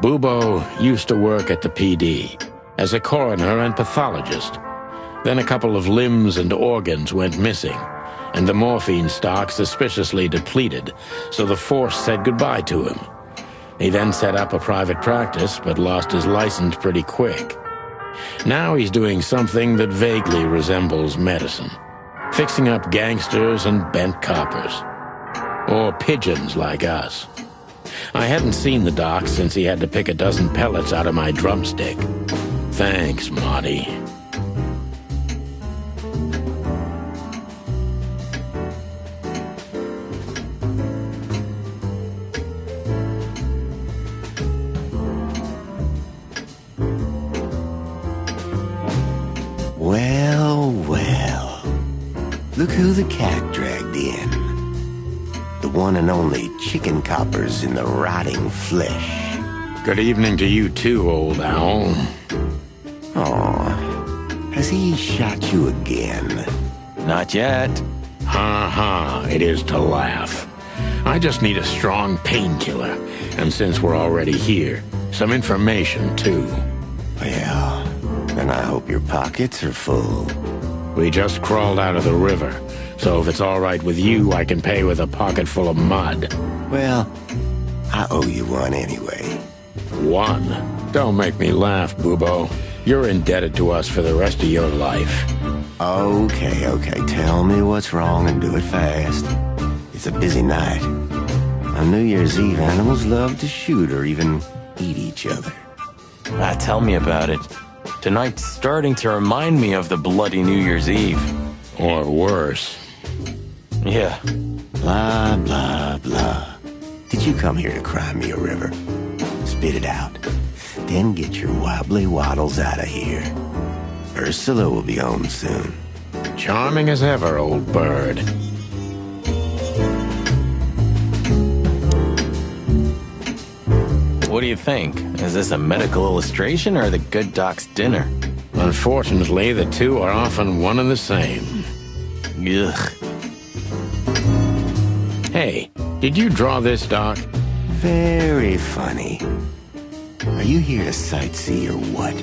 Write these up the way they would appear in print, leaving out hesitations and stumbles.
Bubo used to work at the PD as a coroner and pathologist. Then a couple of limbs and organs went missing, and the morphine stock suspiciously depleted, so the force said goodbye to him. He then set up a private practice, but lost his license pretty quick. Now he's doing something that vaguely resembles medicine, fixing up gangsters and bent coppers. Or pigeons like us. I hadn't seen the doc since he had to pick a dozen pellets out of my drumstick. Thanks, Marty. Well, well. Look who the cat dragged in. The one and only chicken coppers in the rotting flesh. Good evening to you too, old owl. Aw, has he shot you again? Not yet. Ha ha, it is to laugh. I just need a strong painkiller, and since we're already here, some information too. Well, then I hope your pockets are full. We just crawled out of the river, so if it's all right with you, I can pay with a pocket full of mud. Well, I owe you one anyway. One? Don't make me laugh, Bubo. You're indebted to us for the rest of your life. Okay, tell me what's wrong and do it fast. It's a busy night. On New Year's Eve, animals love to shoot or even eat each other. Tell me about it. Tonight's starting to remind me of the bloody New Year's Eve. Or worse. Yeah. Blah, blah, blah. Did you come here to cry me a river? Spit it out. Then get your wobbly waddles out of here. Ursula will be home soon. Charming as ever, old bird. What do you think? Is this a medical illustration or the good doc's dinner? Unfortunately, the two are often one and the same. Ugh. Hey, did you draw this, Doc? Very funny. Are you here to sightsee or what?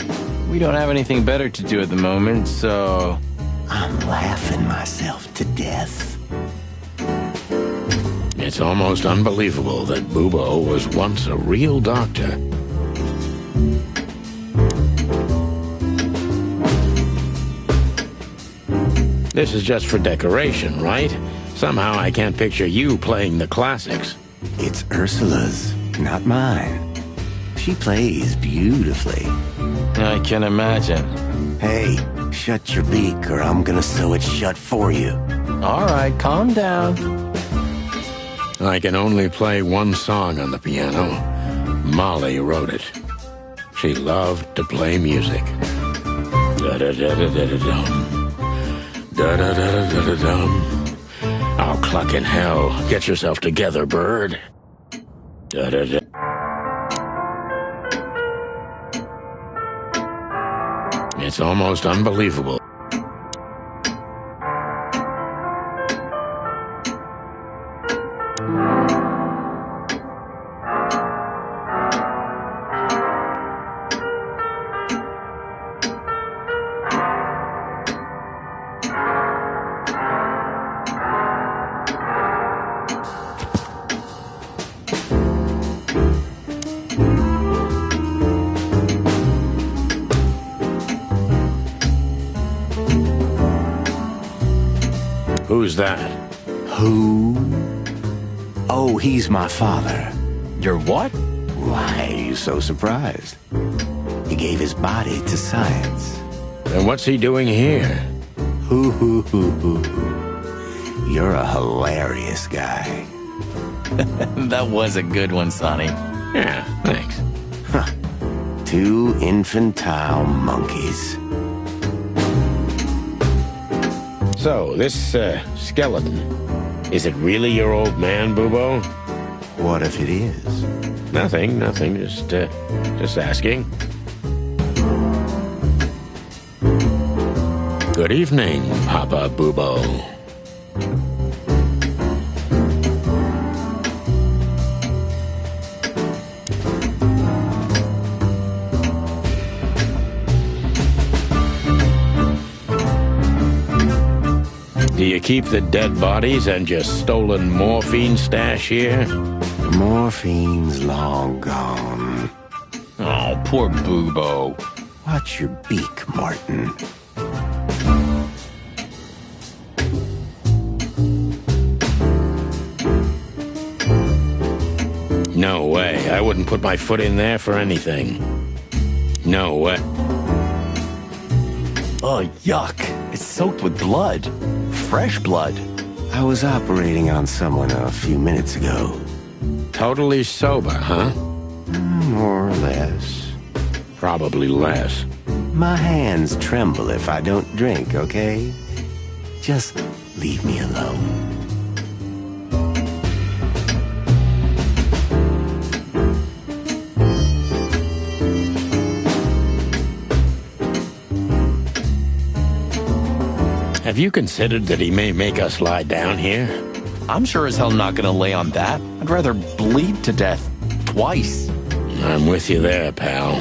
We don't have anything better to do at the moment, so... I'm laughing myself to death. It's almost unbelievable that Bubo was once a real doctor. This is just for decoration, right? Somehow I can't picture you playing the classics. It's Ursula's, not mine. She plays beautifully. I can imagine. Hey, shut your beak or I'm gonna sew it shut for you. All right, calm down. I can only play one song on the piano. Molly wrote it. She loved to play music. Da-da-da-da-da-da-dum. Da-da-da-da-da-dum. Oh, cluck in hell. Get yourself together, bird. Da-da-da. It's almost unbelievable. Who's that? Who? Oh, he's my father. Your what? Why are you so surprised? He gave his body to science. And what's he doing here? Hoo. You're a hilarious guy. That was a good one, Sonny. Yeah, thanks. Huh. Two infantile monkeys. So, this, skeleton, is it really your old man, Bubo? What if it is? Nothing, just asking. Good evening, Papa Bubo. Do you keep the dead bodies and your stolen morphine stash here? Morphine's long gone. Oh, poor Bubo. Watch your beak, Martin. No way. I wouldn't put my foot in there for anything. No way. Oh, yuck. It's soaked with blood. Fresh blood. I was operating on someone a few minutes ago. Totally sober, huh? More or less. Probably less. My hands tremble if I don't drink, okay? Just leave me alone. Have you considered that he may make us lie down here? I'm sure as hell not gonna lay on that. I'd rather bleed to death. Twice. I'm with you there, pal.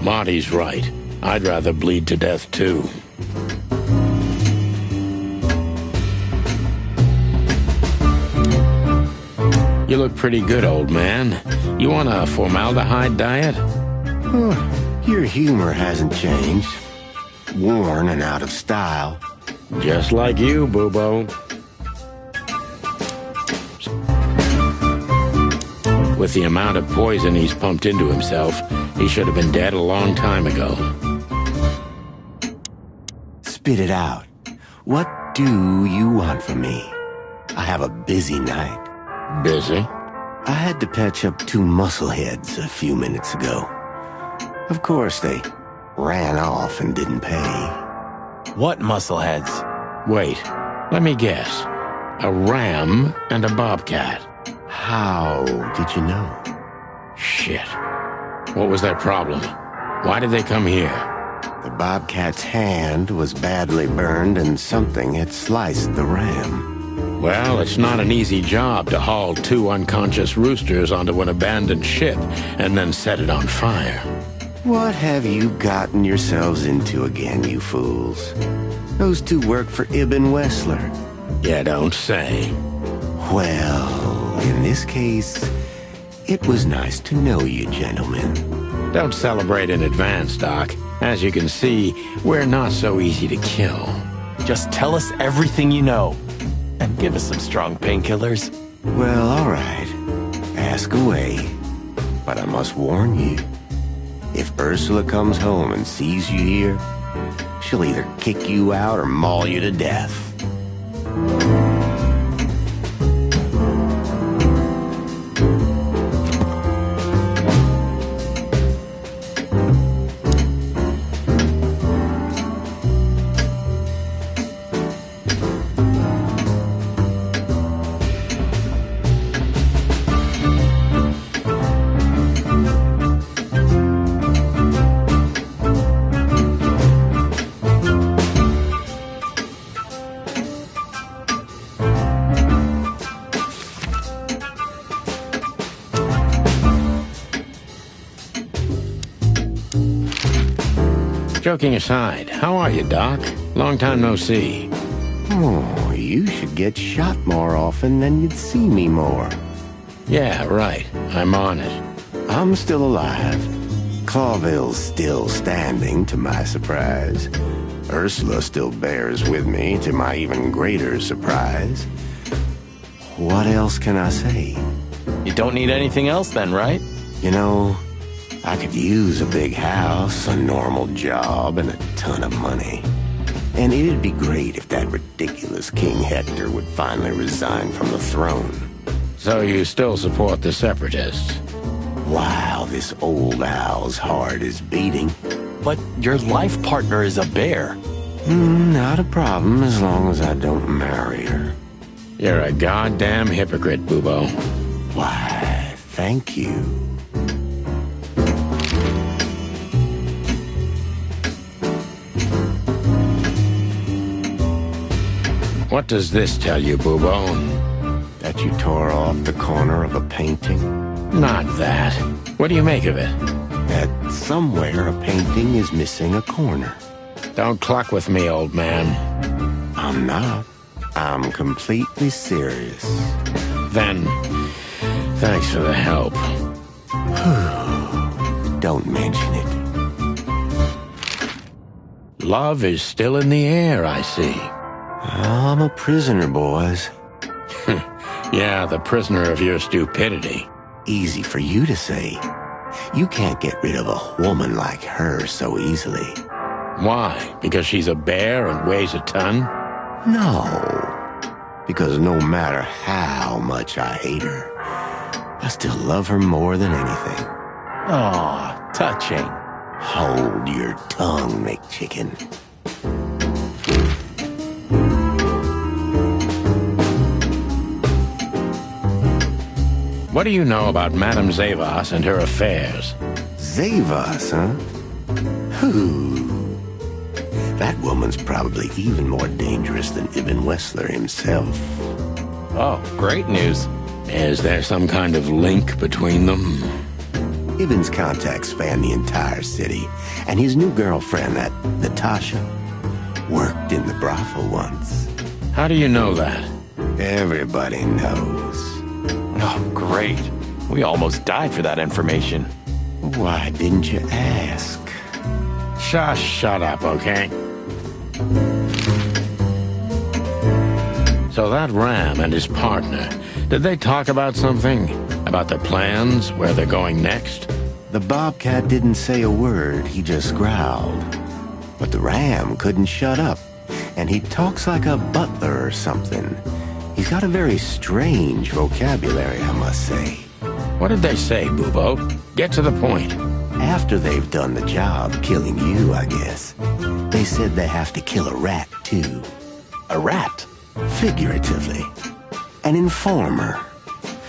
Marty's right. I'd rather bleed to death, too. You look pretty good, old man. You want a formaldehyde diet? Your humor hasn't changed. Worn and out of style. Just like you, Bubo. With the amount of poison he's pumped into himself, he should have been dead a long time ago. Spit it out. What do you want from me? I have a busy night. Busy? I had to patch up 2 muscleheads a few minutes ago. Of course, they ran off and didn't pay. What muscleheads? Wait, let me guess. A ram and a bobcat. How did you know? Shit. What was their problem? Why did they come here? The bobcat's hand was badly burned and something had sliced the ram. Well, it's not an easy job to haul 2 unconscious roosters onto an abandoned ship and then set it on fire. What have you gotten yourselves into again, you fools? Those 2 work for Ibn Wessler. You don't say. Well, in this case, it was nice to know you, gentlemen. Don't celebrate in advance, Doc. As you can see, we're not so easy to kill. Just tell us everything you know. And give us some strong painkillers. Well, all right. Ask away. But I must warn you. If Ursula comes home and sees you here, she'll either kick you out or maul you to death. Joking aside, how are you, Doc? Long time no see. Oh, you should get shot more often, then you'd see me more. Yeah, right. I'm on it. I'm still alive. Clawville's still standing, to my surprise. Ursula still bears with me, to my even greater surprise. What else can I say? You don't need anything else then, right? You know, I could use a big house, a normal job, and a ton of money. And it'd be great if that ridiculous King Hector would finally resign from the throne. So you still support the Separatists? Wow, this old owl's heart is beating. But your life partner is a bear. Not a problem as long as I don't marry her. You're a goddamn hypocrite, Bubo. Why, thank you. What does this tell you, Bubo? That you tore off the corner of a painting? Not that. What do you make of it? that somewhere a painting is missing a corner. Don't cluck with me, old man. I'm not. I'm completely serious. Then, thanks for the help. Don't mention it. Love is still in the air, I see. I'm a prisoner, boys. Yeah, the prisoner of your stupidity. Easy for you to say. You can't get rid of a woman like her so easily. Why? Because she's a bear and weighs a ton? No. Because no matter how much I hate her, I still love her more than anything. Aw, touching. Hold your tongue, McChicken. What do you know about Madame Zavas and her affairs? Zavas, huh? Who? That woman's probably even more dangerous than Ibn Wessler himself. Oh, great news. Is there some kind of link between them? Ibn's contacts span the entire city, and his new girlfriend, that Natasha, worked in the brothel once. How do you know that? Everybody knows. Oh, great. We almost died for that information. Why didn't you ask? Just shut up, okay? So that Ram and his partner, did they talk about something? About their plans, where they're going next? The Bobcat didn't say a word, he just growled. But the Ram couldn't shut up, and he talks like a butler or something. He's got a very strange vocabulary, I must say. What did they say, Bubo? Get to the point. After they've done the job killing you, I guess, they said they have to kill a rat, too. A rat? Figuratively. An informer.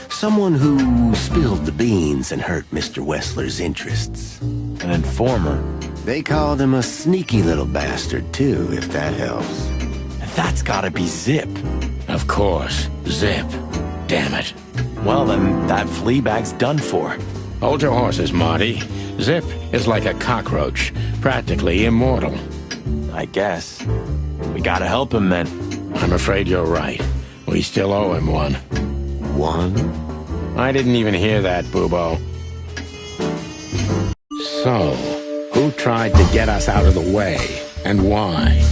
Someone who spilled the beans and hurt Mr. Wessler's interests. An informer? They called him a sneaky little bastard, too, if that helps. That's gotta be Zip. Of course. Zip. Damn it. Well, then that flea bag's done for. Hold your horses, Marty. Zip is like a cockroach, practically immortal. I guess. We gotta help him then. I'm afraid you're right. We still owe him one. One? I didn't even hear that, Bubo. So, who tried to get us out of the way, and why?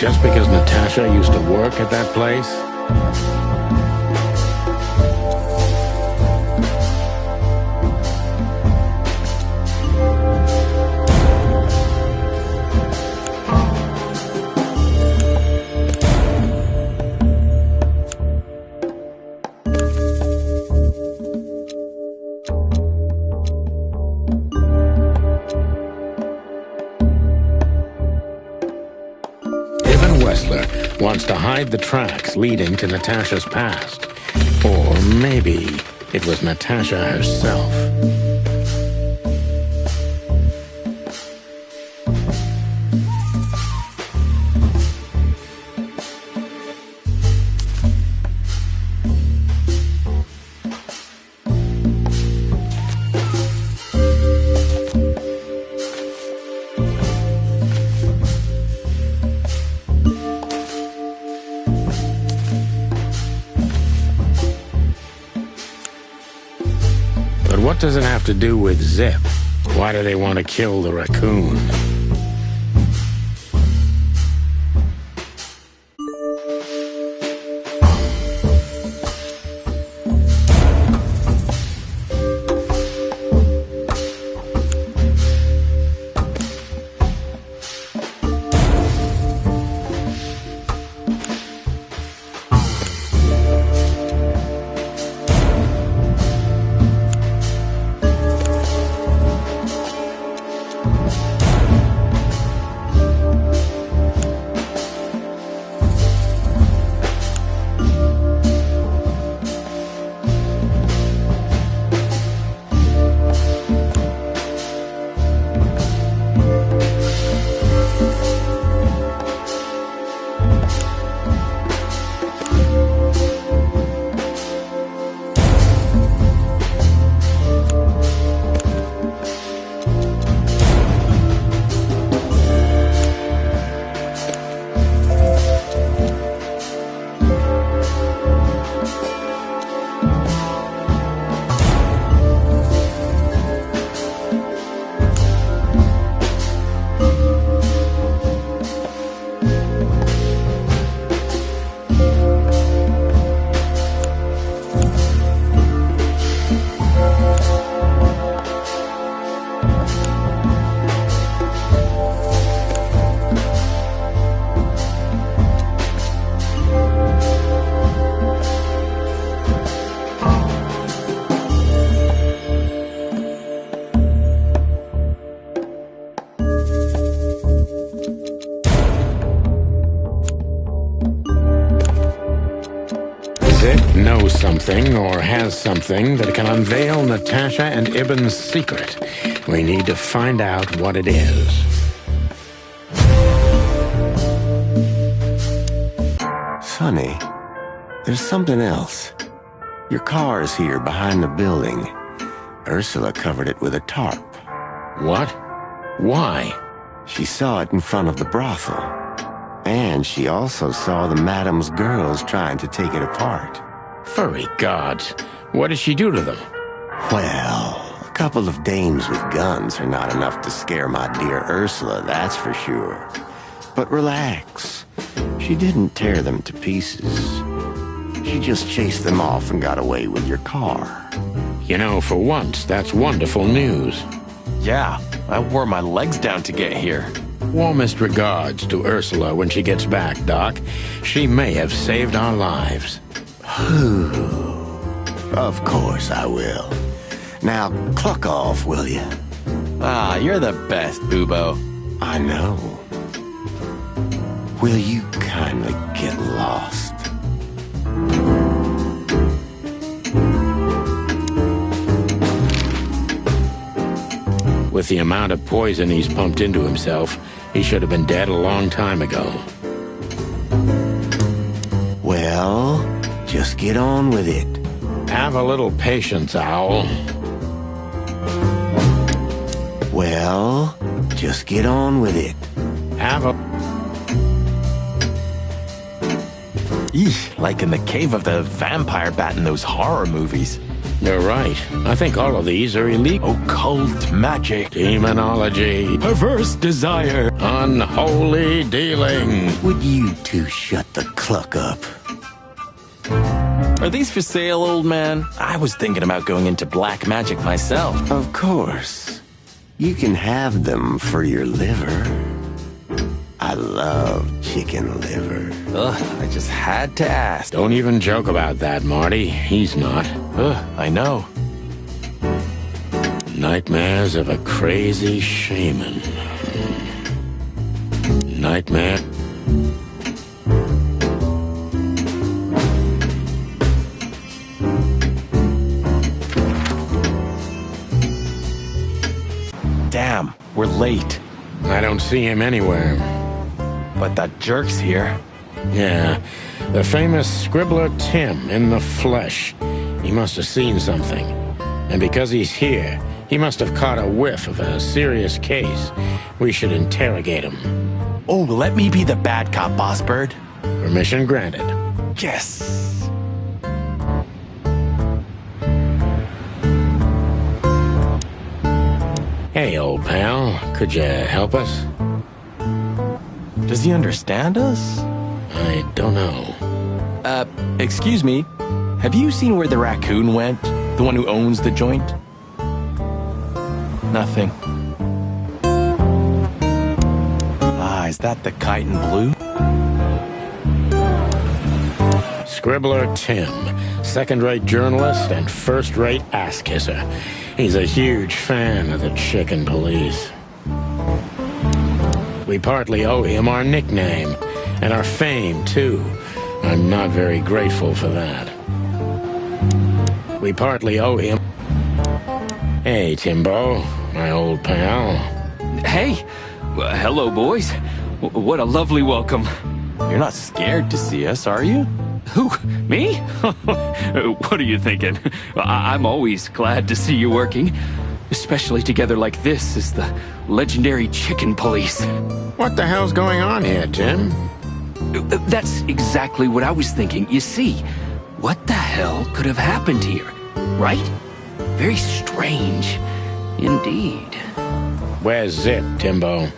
Just because Natasha used to work at that place? Wants to hide the tracks leading to Natasha's past. Or maybe it was Natasha herself. What does it have to do with Zip? Why do they want to kill the raccoon? Knows something or has something that can unveil Natasha and Ibn's secret. We need to find out what it is. Sonny, there's something else. Your car is here behind the building. Ursula covered it with a tarp. What? Why? She saw it in front of the brothel. And she also saw the madam's girls trying to take it apart. Furry gods, what did she do to them? Well, a couple of dames with guns are not enough to scare my dear Ursula, that's for sure. But relax. She didn't tear them to pieces. She just chased them off and got away with your car. You know, for once, that's wonderful news. Yeah, I wore my legs down to get here. Warmest regards to Ursula when she gets back, Doc. She may have saved our lives. Of course I will. Now, cluck off, will you? Ah, you're the best, Bubo. I know. Will you kindly get lost? With the amount of poison he's pumped into himself, he should have been dead a long time ago. Well, just get on with it. Have a little patience, Owl. Well, just get on with it. Have a... Eesh, like in the cave of the vampire bat in those horror movies. You're right. I think all of these are illegal. Occult magic. Demonology. Perverse desire. Unholy dealing. Would you two shut the cluck up? Are these for sale, old man? I was thinking about going into black magic myself. Of course. You can have them for your liver. I love chicken liver. Ugh, I just had to ask. Don't even joke about that, Marty. He's not. Ugh, I know. Nightmares of a crazy shaman. Nightmare. Damn, we're late. I don't see him anywhere. But that jerk's here. Yeah, the famous Scribbler Tim in the flesh. He must have seen something. And because he's here, he must have caught a whiff of a serious case. We should interrogate him. Oh, let me be the bad cop, Boss Bird. Permission granted. Yes. Hey, old pal, could you help us? Does he understand us? I don't know. Excuse me. Have you seen where the raccoon went? The one who owns the joint? Nothing. Ah, is that the kite in blue? Scribbler Tim, second-rate journalist and first-rate ass-kisser. He's a huge fan of the chicken police. We partly owe him our nickname, and our fame, too. I'm not very grateful for that. We partly owe him... Hey, Timbo, my old pal. Hey! Hello, boys. What a lovely welcome. You're not scared to see us, are you? Who? Me? What are you thinking? I'm always glad to see you working. Especially together like this as the legendary chicken police. What the hell's going on here, Tim? That's exactly what I was thinking. You see, what the hell could have happened here? Right? Very strange. Indeed. Where's Zip, Timbo?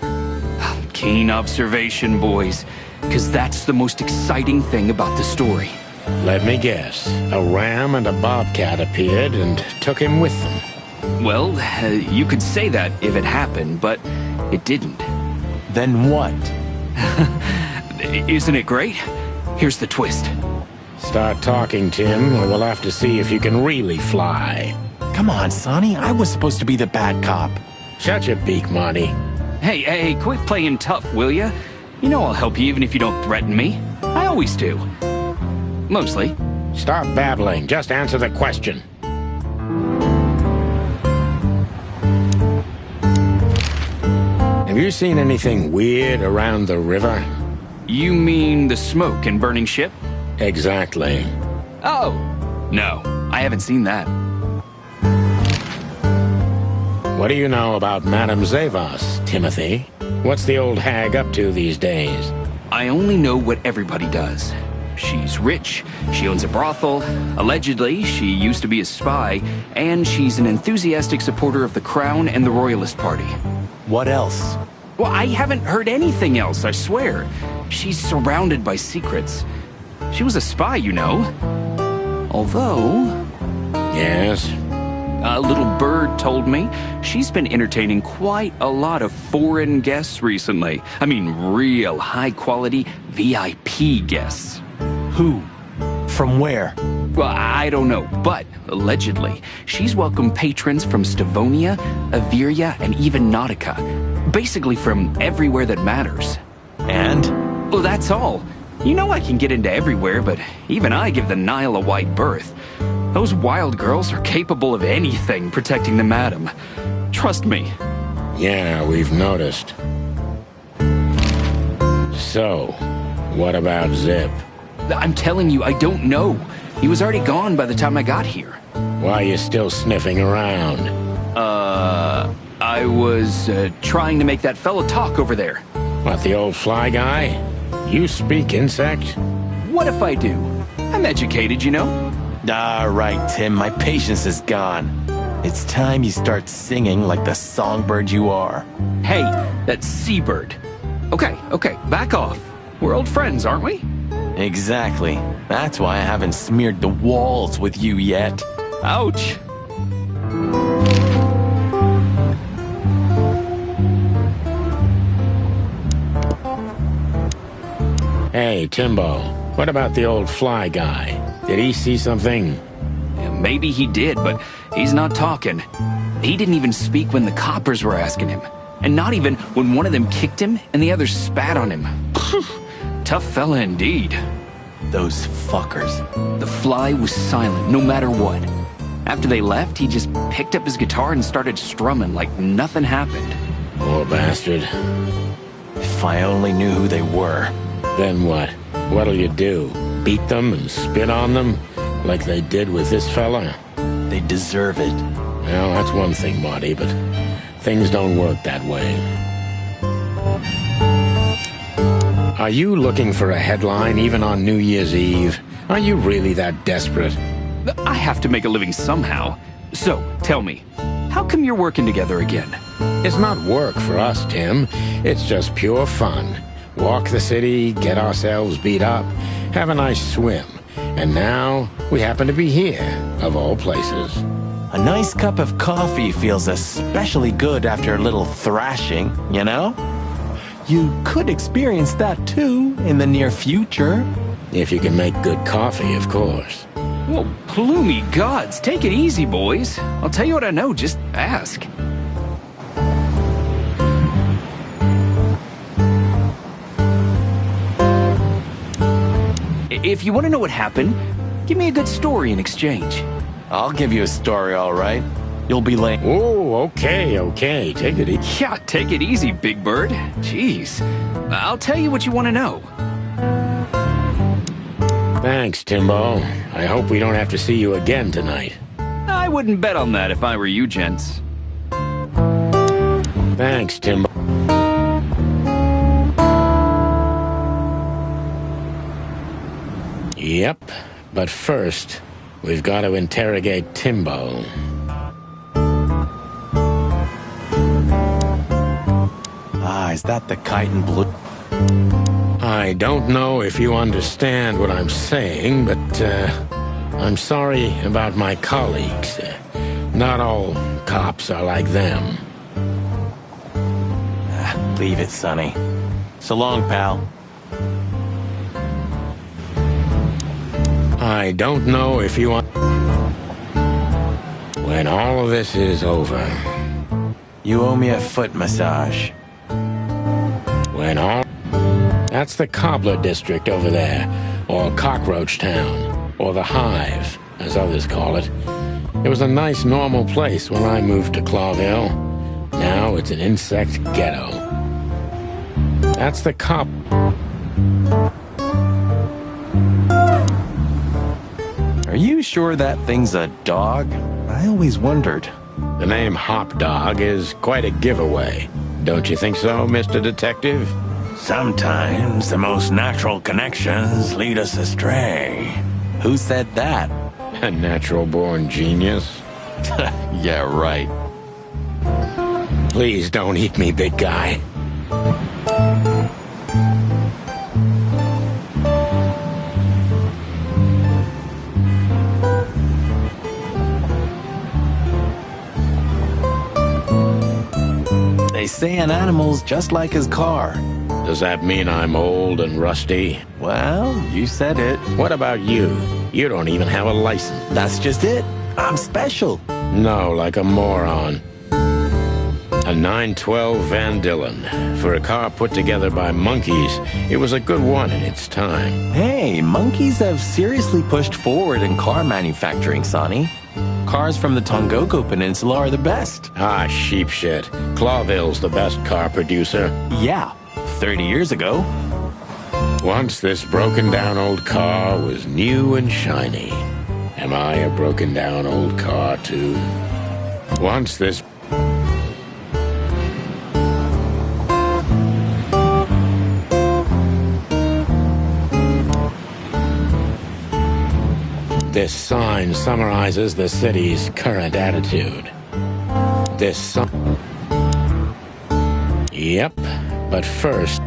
Keen observation, boys. Because that's the most exciting thing about the story. Let me guess. A ram and a bobcat appeared and took him with them. Well, you could say that if it happened, but it didn't. Then what? Isn't it great? Here's the twist. Start talking, Tim, or we'll have to see if you can really fly. Come on, Sonny. I was supposed to be the bad cop. Shut your beak, Marty. Hey, quit playing tough, will ya? You know I'll help you even if you don't threaten me. I always do. Mostly. Stop babbling. Just answer the question. Have you seen anything weird around the river? You mean the smoke and burning ship? Exactly. Oh, no. I haven't seen that. What do you know about Madame Zavos, Timothy? What's the old hag up to these days? I only know what everybody does. She's rich, she owns a brothel, allegedly she used to be a spy, and she's an enthusiastic supporter of the Crown and the Royalist Party. What else? Well, I haven't heard anything else, I swear. She's surrounded by secrets. She was a spy, you know. Although... Yes? A little bird told me she's been entertaining quite a lot of foreign guests recently. I mean, real high-quality VIP guests. Who? From where? Well, I don't know, but allegedly, she's welcomed patrons from Stavonia, Averia, and even Nautica. Basically from everywhere that matters. And? Well, that's all. You know I can get into everywhere, but even I give the Nile a wide berth. Those wild girls are capable of anything protecting the madam. Trust me. Yeah, we've noticed. So, what about Zip? I'm telling you, I don't know. He was already gone by the time I got here. Why are you still sniffing around? I was trying to make that fellow talk over there. What, the old fly guy? You speak insect? What if I do? I'm educated, you know. All right, Tim, my patience is gone. It's time you start singing like the songbird you are. Hey, that's Seabird. Okay, back off. We're old friends, aren't we? Exactly. That's why I haven't smeared the walls with you yet. Ouch. Hey, Timbo, what about the old fly guy? Did he see something? Yeah, maybe he did, but he's not talking. He didn't even speak when the coppers were asking him. And not even when one of them kicked him and the other spat on him. Tough fella indeed. Those fuckers. The fly was silent no matter what. After they left, he just picked up his guitar and started strumming like nothing happened. Poor bastard. If I only knew who they were. Then what? What'll you do? Beat them and spit on them? Like they did with this fella? They deserve it. Well, that's one thing, Marty, but things don't work that way. Are you looking for a headline even on New Year's Eve? Are you really that desperate? I have to make a living somehow. So, tell me, how come you're working together again? It's not work for us, Tim. It's just pure fun. Walk the city, get ourselves beat up, have a nice swim. And now, we happen to be here, of all places. A nice cup of coffee feels especially good after a little thrashing, you know? You could experience that too in the near future. If you can make good coffee, of course. Well, plumey gods, take it easy, boys. I'll tell you what I know, just ask. If you want to know what happened, give me a good story in exchange. I'll give you a story, all right. You'll be late. Oh, okay. Take it easy. Yeah, take it easy, Big Bird. Jeez. I'll tell you what you want to know. Thanks, Timbo. I hope we don't have to see you again tonight. I wouldn't bet on that if I were you, gents. Thanks, Timbo. Yep, but first, we've got to interrogate Timbo. Is that the kite and blue? I don't know if you understand what I'm saying, but I'm sorry about my colleagues. Not all cops are like them. Leave it, Sonny. So long, pal. I don't know if you... When all of this is over... You owe me a foot massage. When all... That's the Cobbler District over there, or Cockroach Town, or the Hive, as others call it. It was a nice, normal place when I moved to Clawville. Now it's an insect ghetto. That's the cop... Are you sure that thing's a dog? I always wondered. The name Hop Dog is quite a giveaway. Don't you think so, Mr. Detective? Sometimes the most natural connections lead us astray. Who said that? A natural-born genius. Yeah, right. Please don't eat me, big guy. They say an animal's just like his car. Does that mean I'm old and rusty? Well, you said it. What about you? You don't even have a license. That's just it. I'm special. No, like a moron. A 912 Van Dillon. For a car put together by monkeys, it was a good one in its time. Hey, monkeys have seriously pushed forward in car manufacturing, Sonny. Cars from the Tongogo Peninsula are the best. Ah, sheep shit. Clawville's the best car producer. Yeah, 30 years ago. Once this broken-down old car was new and shiny. Am I a broken-down old car, too? Once this... This sign summarizes the city's current attitude. Yep, but first...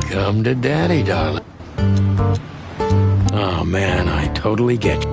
Come to daddy, darling. Oh man, I totally get you.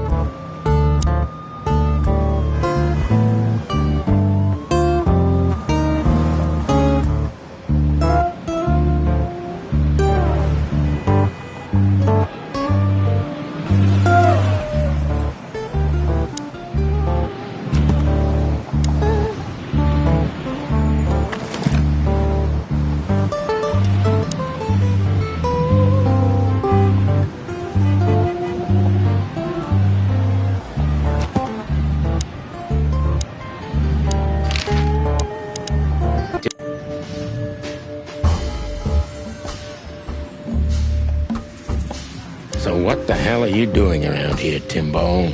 So what the hell are you doing around here, Timbo?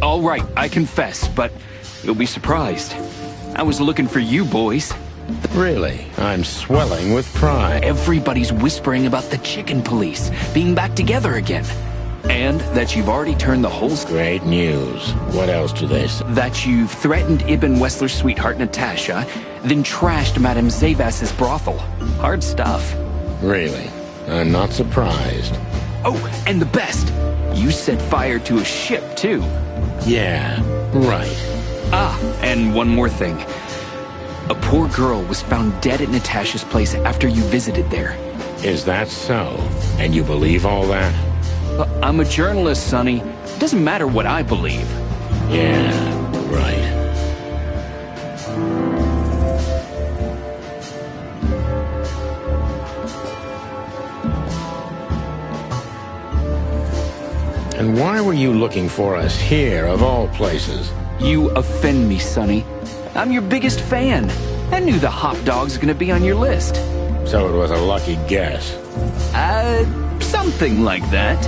All right, I confess, but you'll be surprised. I was looking for you boys. Really? I'm swelling with pride. Everybody's whispering about the chicken police being back together again. And that you've already turned the whole... Great news. What else do they say? That you've threatened Ibn Wessler's sweetheart Natasha, then trashed Madame Zavas's brothel. Hard stuff. Really? I'm not surprised. Oh, and the best! You set fire to a ship, too. Yeah, right. Ah, and one more thing. A poor girl was found dead at Natasha's place after you visited there. Is that so? And you believe all that? I'm a journalist, Sonny. Doesn't matter what I believe. Yeah, right. And why were you looking for us here, of all places? You offend me, Sonny. I'm your biggest fan. I knew the hot dog's gonna be on your list. So it was a lucky guess. Something like that.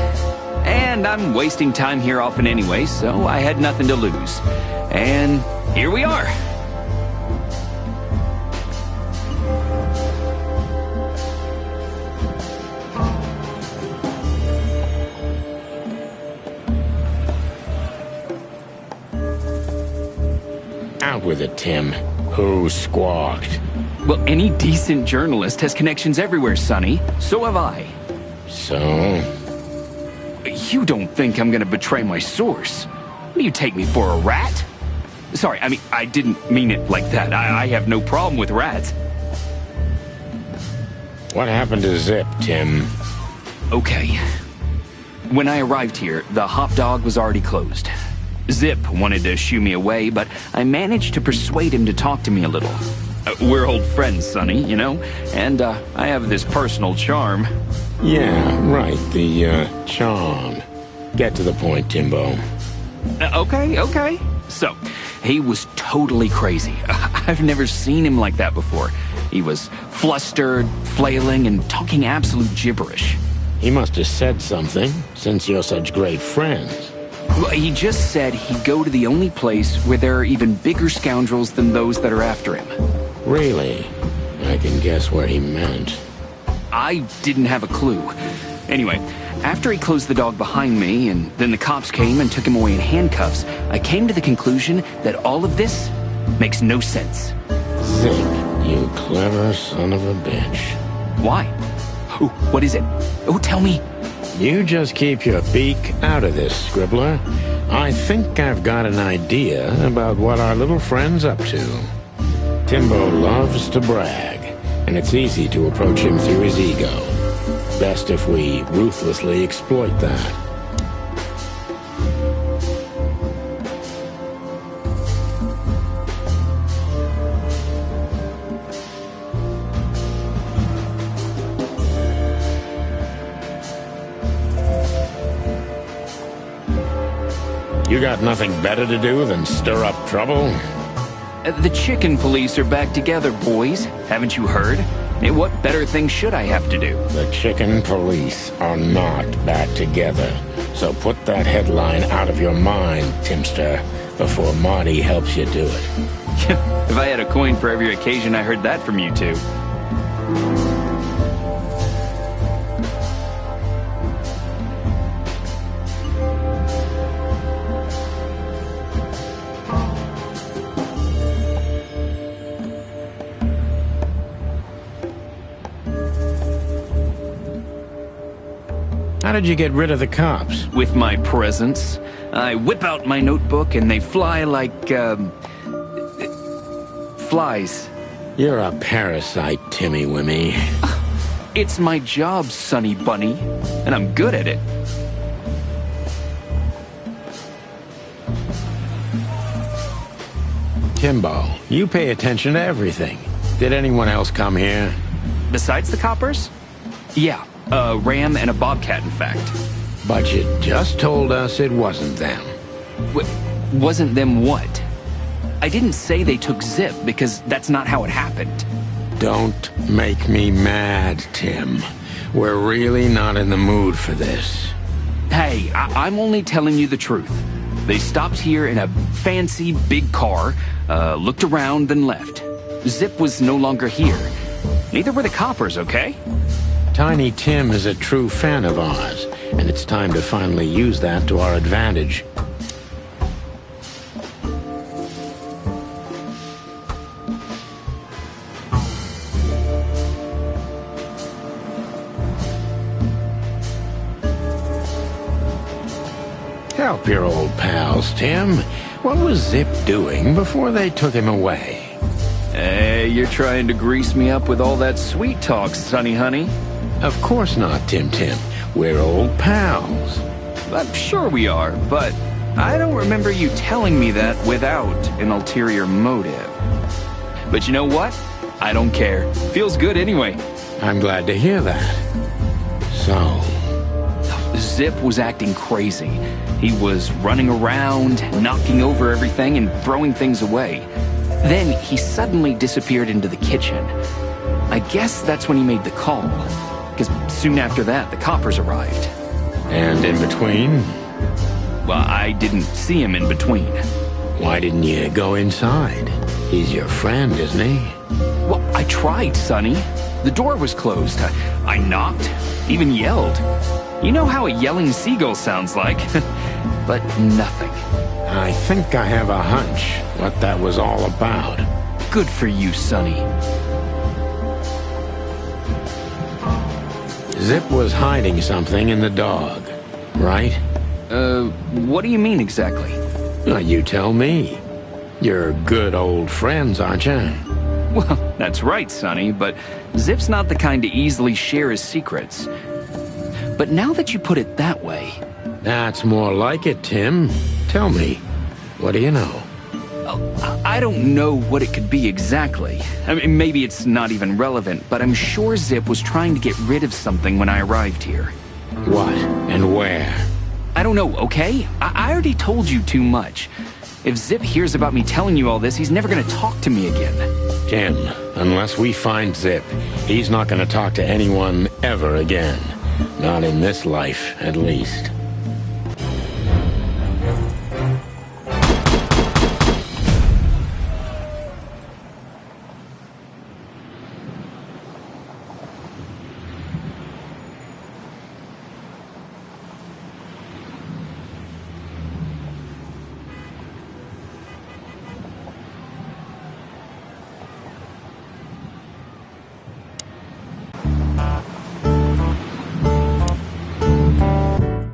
And I'm wasting time here often anyway, so I had nothing to lose. And here we are. Out with it, Tim. Who squawked? Well, any decent journalist has connections everywhere, Sonny. So have I. So? You don't think I'm gonna betray my source? Do you take me for a rat? Sorry, I mean, I didn't mean it like that. I have no problem with rats. What happened to Zip, Tim? Okay. When I arrived here, the Hop Dog was already closed. Zip wanted to shoo me away, but I managed to persuade him to talk to me a little. We're old friends, Sonny, you know? And I have this personal charm. Yeah, right, the charm. Get to the point, Timbo. Okay. So, he was totally crazy. I've never seen him like that before. He was flustered, flailing, and talking absolute gibberish. He must have said something, since you're such great friends. Well, he just said he'd go to the only place where there are even bigger scoundrels than those that are after him. Really? I can guess where he meant. I didn't have a clue. Anyway, after he closed the dog behind me, and then the cops came and took him away in handcuffs, I came to the conclusion that all of this makes no sense. Zip, you clever son of a bitch. Why? Oh, what is it? Oh, tell me. You just keep your beak out of this, Scribbler. I think I've got an idea about what our little friend's up to. Timbo loves to brag, and it's easy to approach him through his ego. Best if we ruthlessly exploit that. You got nothing better to do than stir up trouble? The chicken police are back together, boys. Haven't you heard? What better thing should I have to do? The chicken police are not back together. So put that headline out of your mind, Timster, before Marty helps you do it. If I had a coin for every occasion I heard that from you two. How did you get rid of the cops? With my presence. I whip out my notebook and they fly like, flies. You're a parasite, Timmy Wimmy. It's my job, Sonny Bunny, and I'm good at it. Timbo, you pay attention to everything. Did anyone else come here? Besides the coppers? Yeah, a ram and a bobcat, in fact. But you just told us it wasn't them. Wasn't them what? I didn't say they took Zip, because that's not how it happened. Don't make me mad, Tim. We're really not in the mood for this. Hey, I'm only telling you the truth. They stopped here in a fancy big car, looked around, then left. Zip was no longer here. Neither were the coppers, okay? Tiny Tim is a true fan of ours, and it's time to finally use that to our advantage. Help your old pals, Tim. What was Zip doing before they took him away? Hey, you're trying to grease me up with all that sweet talk, Sonny honey. Of course not, Tim Tim. We're old pals. I'm sure we are, but I don't remember you telling me that without an ulterior motive. But you know what? I don't care. Feels good anyway. I'm glad to hear that. So... Zip was acting crazy. He was running around, knocking over everything and throwing things away. Then he suddenly disappeared into the kitchen. I guess that's when he made the call. Because soon after that, the coppers arrived. And in between? Well, I didn't see him in between. Why didn't you go inside? He's your friend, isn't he? Well, I tried, Sonny. The door was closed. I knocked, even yelled. You know how a yelling seagull sounds like. But nothing. I think I have a hunch what that was all about. Good for you, Sonny. Zip was hiding something in the dog, right? What do you mean exactly? Well, you tell me. You're good old friends, aren't you? Well, that's right, Sonny, but Zip's not the kind to easily share his secrets. But now that you put it that way... That's more like it, Tim. Tell me, what do you know? I don't know what it could be exactly. I mean, maybe it's not even relevant, but I'm sure Zip was trying to get rid of something when I arrived here. What and where? I don't know, okay? I already told you too much. If Zip hears about me telling you all this, he's never gonna talk to me again. Tim, unless we find Zip, he's not gonna talk to anyone ever again. Not in this life, at least.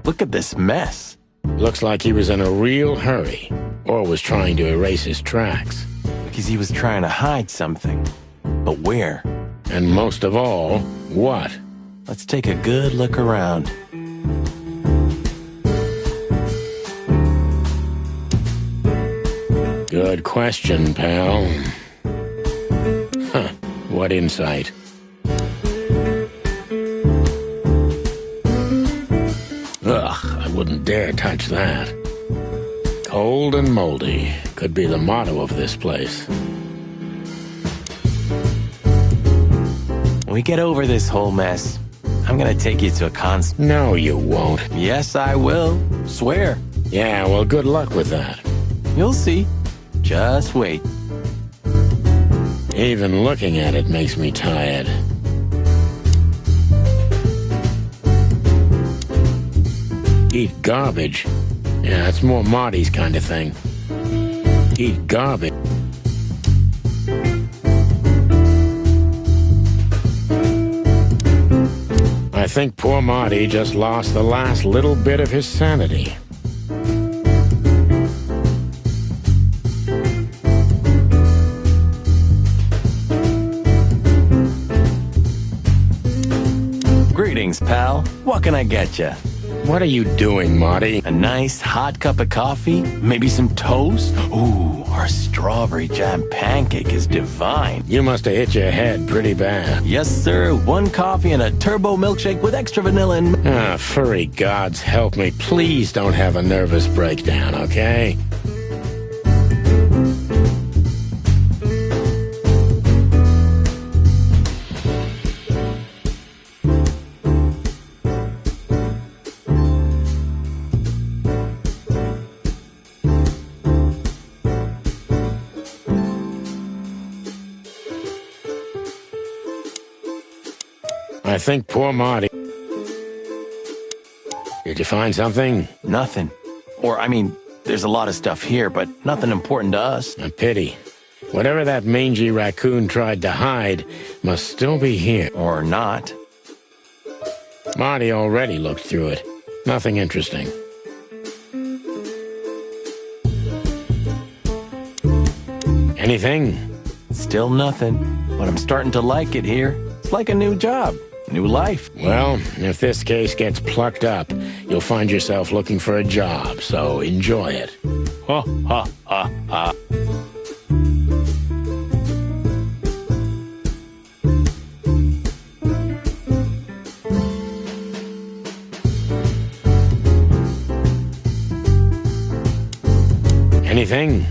Look at this mess. Looks like he was in a real hurry, or was trying to erase his tracks. Because he was trying to hide something. But where? And most of all, what? Let's take a good look around. Good question, pal. Huh, what insight. Ugh, I wouldn't dare touch that. Cold and moldy could be the motto of this place. When we get over this whole mess, I'm gonna take you to a concert. No, you won't. Yes, I will. Swear. Yeah, well, good luck with that. You'll see. Just wait. Even looking at it makes me tired. Eat garbage? Yeah, it's more Marty's kind of thing. Eat garbage. I think poor Marty just lost the last little bit of his sanity. Greetings, pal. What can I get you? What are you doing, Marty? A nice hot cup of coffee? Maybe some toast? Ooh, our strawberry jam pancake is divine. You must have hit your head pretty bad. Yes, sir. 1 coffee and a turbo milkshake with extra vanilla and... Ah, furry gods help me. Please don't have a nervous breakdown, okay? I think poor Marty... Did you find something? Nothing. Or, I mean, there's a lot of stuff here, but nothing important to us. A pity. Whatever that mangy raccoon tried to hide must still be here. Or not. Marty already looked through it. Nothing interesting. Anything? Still nothing. But I'm starting to like it here. It's like a new job. New life. Well, if this case gets plucked up, you'll find yourself looking for a job, so enjoy it. Ha, ha, ha, ha. Anything?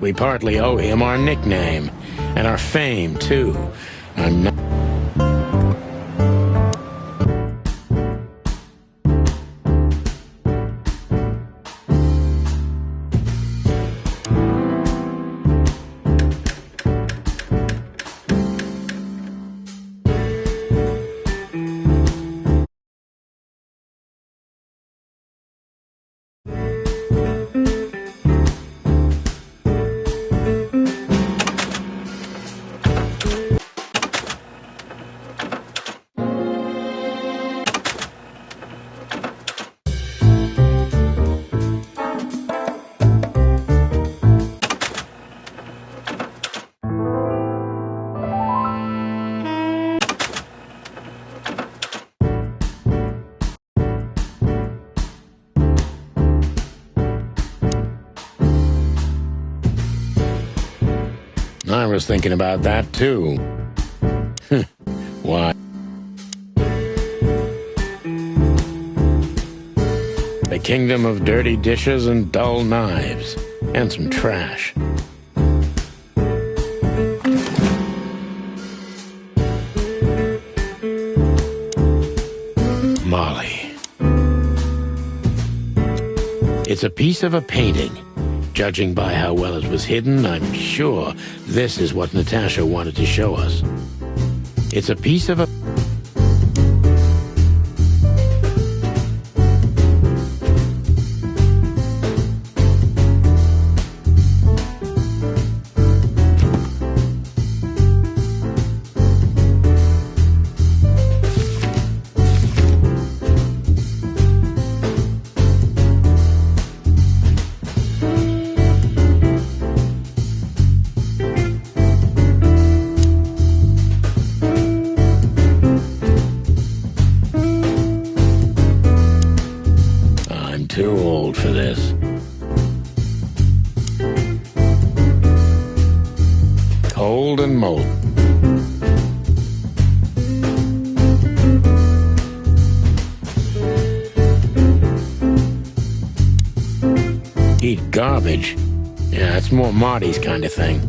We partly owe him our nickname, and our fame, too. I'm not... I was thinking about that, too. Why? The kingdom of dirty dishes and dull knives. And some trash. Molly. It's a piece of a painting. Judging by how well it was hidden, I'm sure this is what Natasha wanted to show us. It's a piece of a... Too old for this. Cold and molten. Eat garbage? Yeah, it's more Marty's kind of thing.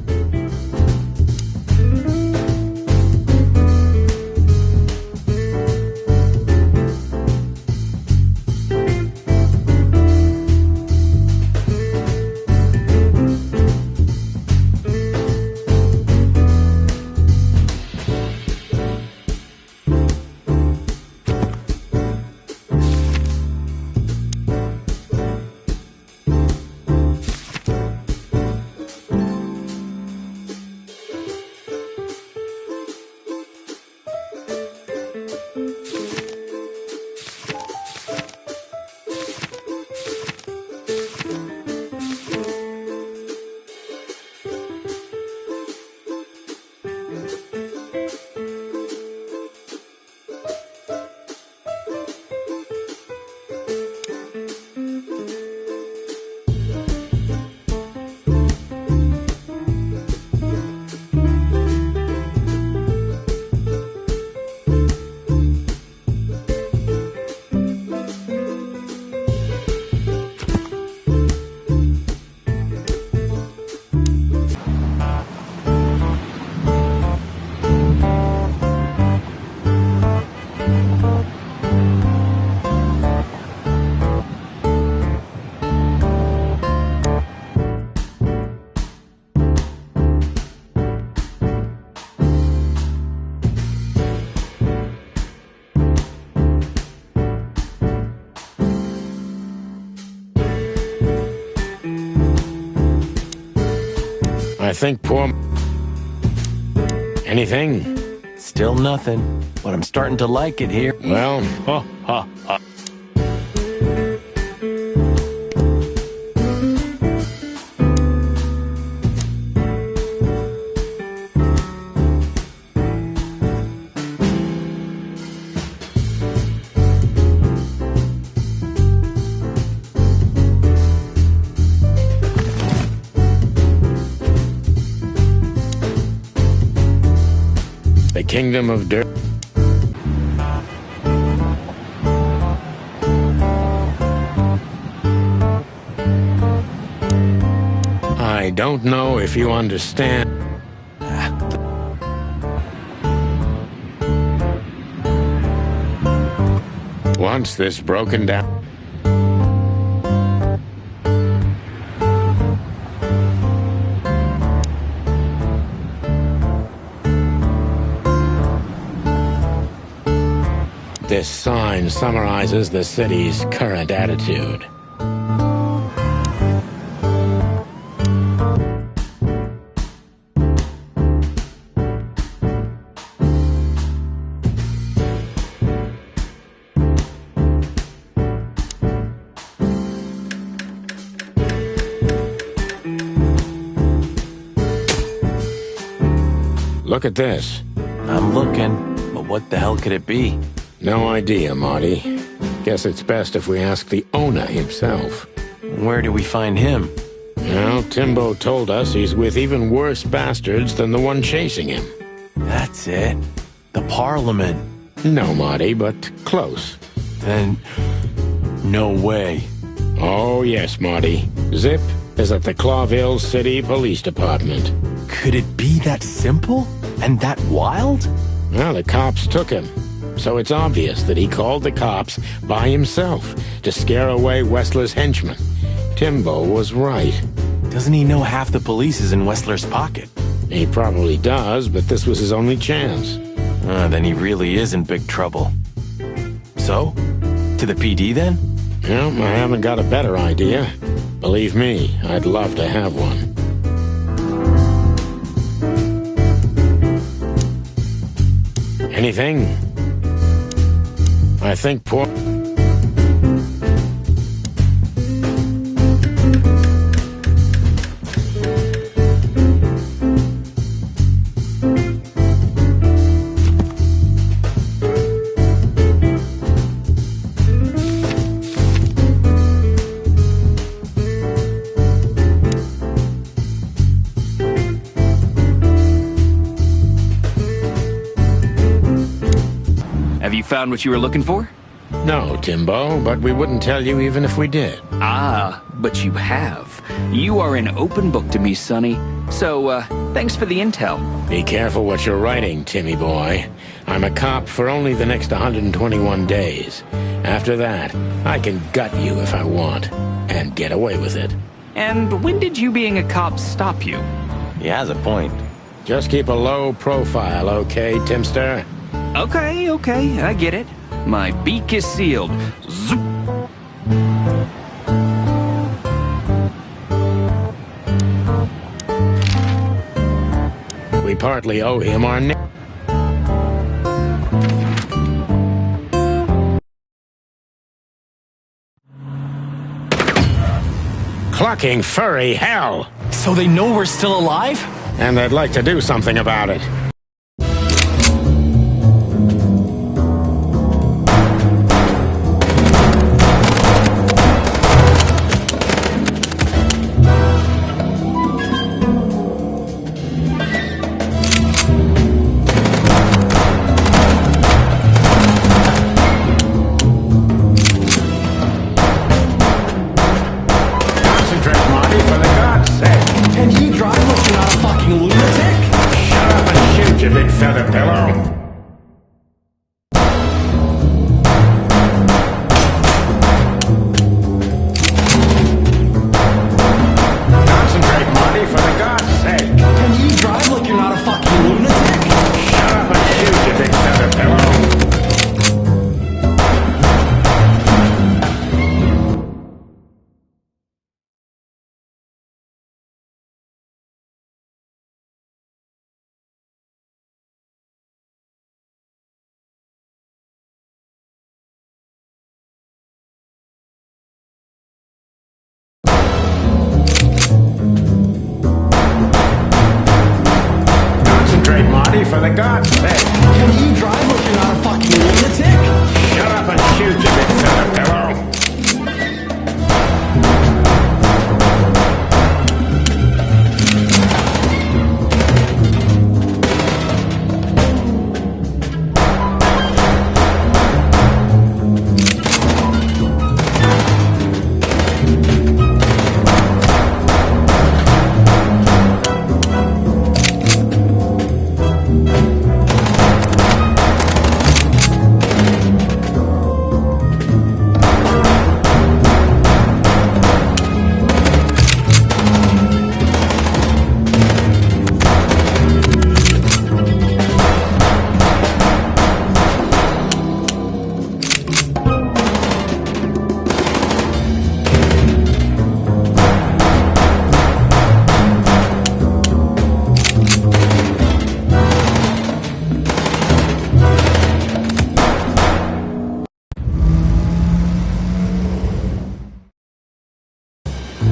I think poor... Anything? Still nothing, but I'm starting to like it here. Well, ha, ha, ha. The Kingdom of Dirt. I don't know if you understand. Once this broken down... This sign summarizes the city's current attitude. Look at this. I'm looking, but what the hell could it be? No idea, Marty. Guess it's best if we ask the owner himself. Where do we find him? Well, Timbo told us he's with even worse bastards than the one chasing him. That's it. The Parliament. No, Marty, but close. Then... no way. Oh, yes, Marty. Zip is at the Clawville City Police Department. Could it be that simple? And that wild? Well, the cops took him. So it's obvious that he called the cops by himself to scare away Wessler's henchmen. Timbo was right. Doesn't he know half the police is in Wessler's pocket? He probably does, but this was his only chance. Then he really is in big trouble. So? To the PD then? Well, I haven't got a better idea. Believe me, I'd love to have one. Anything? I think poor... Have you found what you were looking for? No, Timbo, but we wouldn't tell you even if we did. Ah, but you have. You are an open book to me, Sonny. So, thanks for the intel. Be careful what you're writing, Timmy boy. I'm a cop for only the next 121 days. After that, I can gut you if I want, and get away with it. And when did you being a cop stop you? He has a point. Just keep a low profile, okay, Timster? Okay, I get it. My beak is sealed. Zoop. We partly owe him our name. Clucking furry hell! So they know we're still alive? And they'd like to do something about it. For the God's sake. Can you drive like you're not a fucking lunatic? Shut up and shoot, you big caterpillar.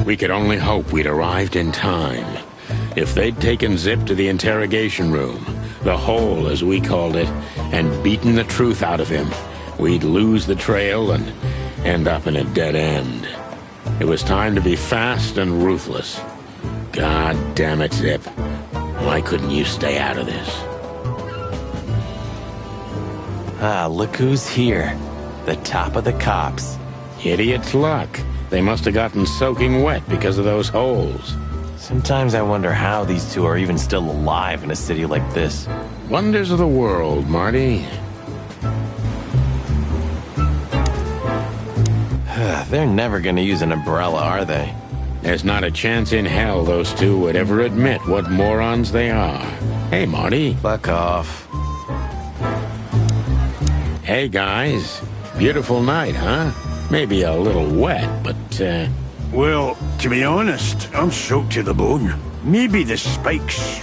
We could only hope we'd arrived in time. If they'd taken Zip to the interrogation room, the hole as we called it, and beaten the truth out of him, we'd lose the trail and end up in a dead end. It was time to be fast and ruthless. God damn it, Zip. Why couldn't you stay out of this? Ah, look who's here. The top of the cops. Idiot's luck. They must have gotten soaking wet because of those holes. Sometimes I wonder how these two are even still alive in a city like this. Wonders of the world, Marty. They're never gonna use an umbrella, are they? There's not a chance in hell those two would ever admit what morons they are. Hey, Marty. Fuck off. Hey, guys. Beautiful night, huh? Maybe a little wet, but, Well, to be honest, I'm soaked to the bone. Maybe the spikes.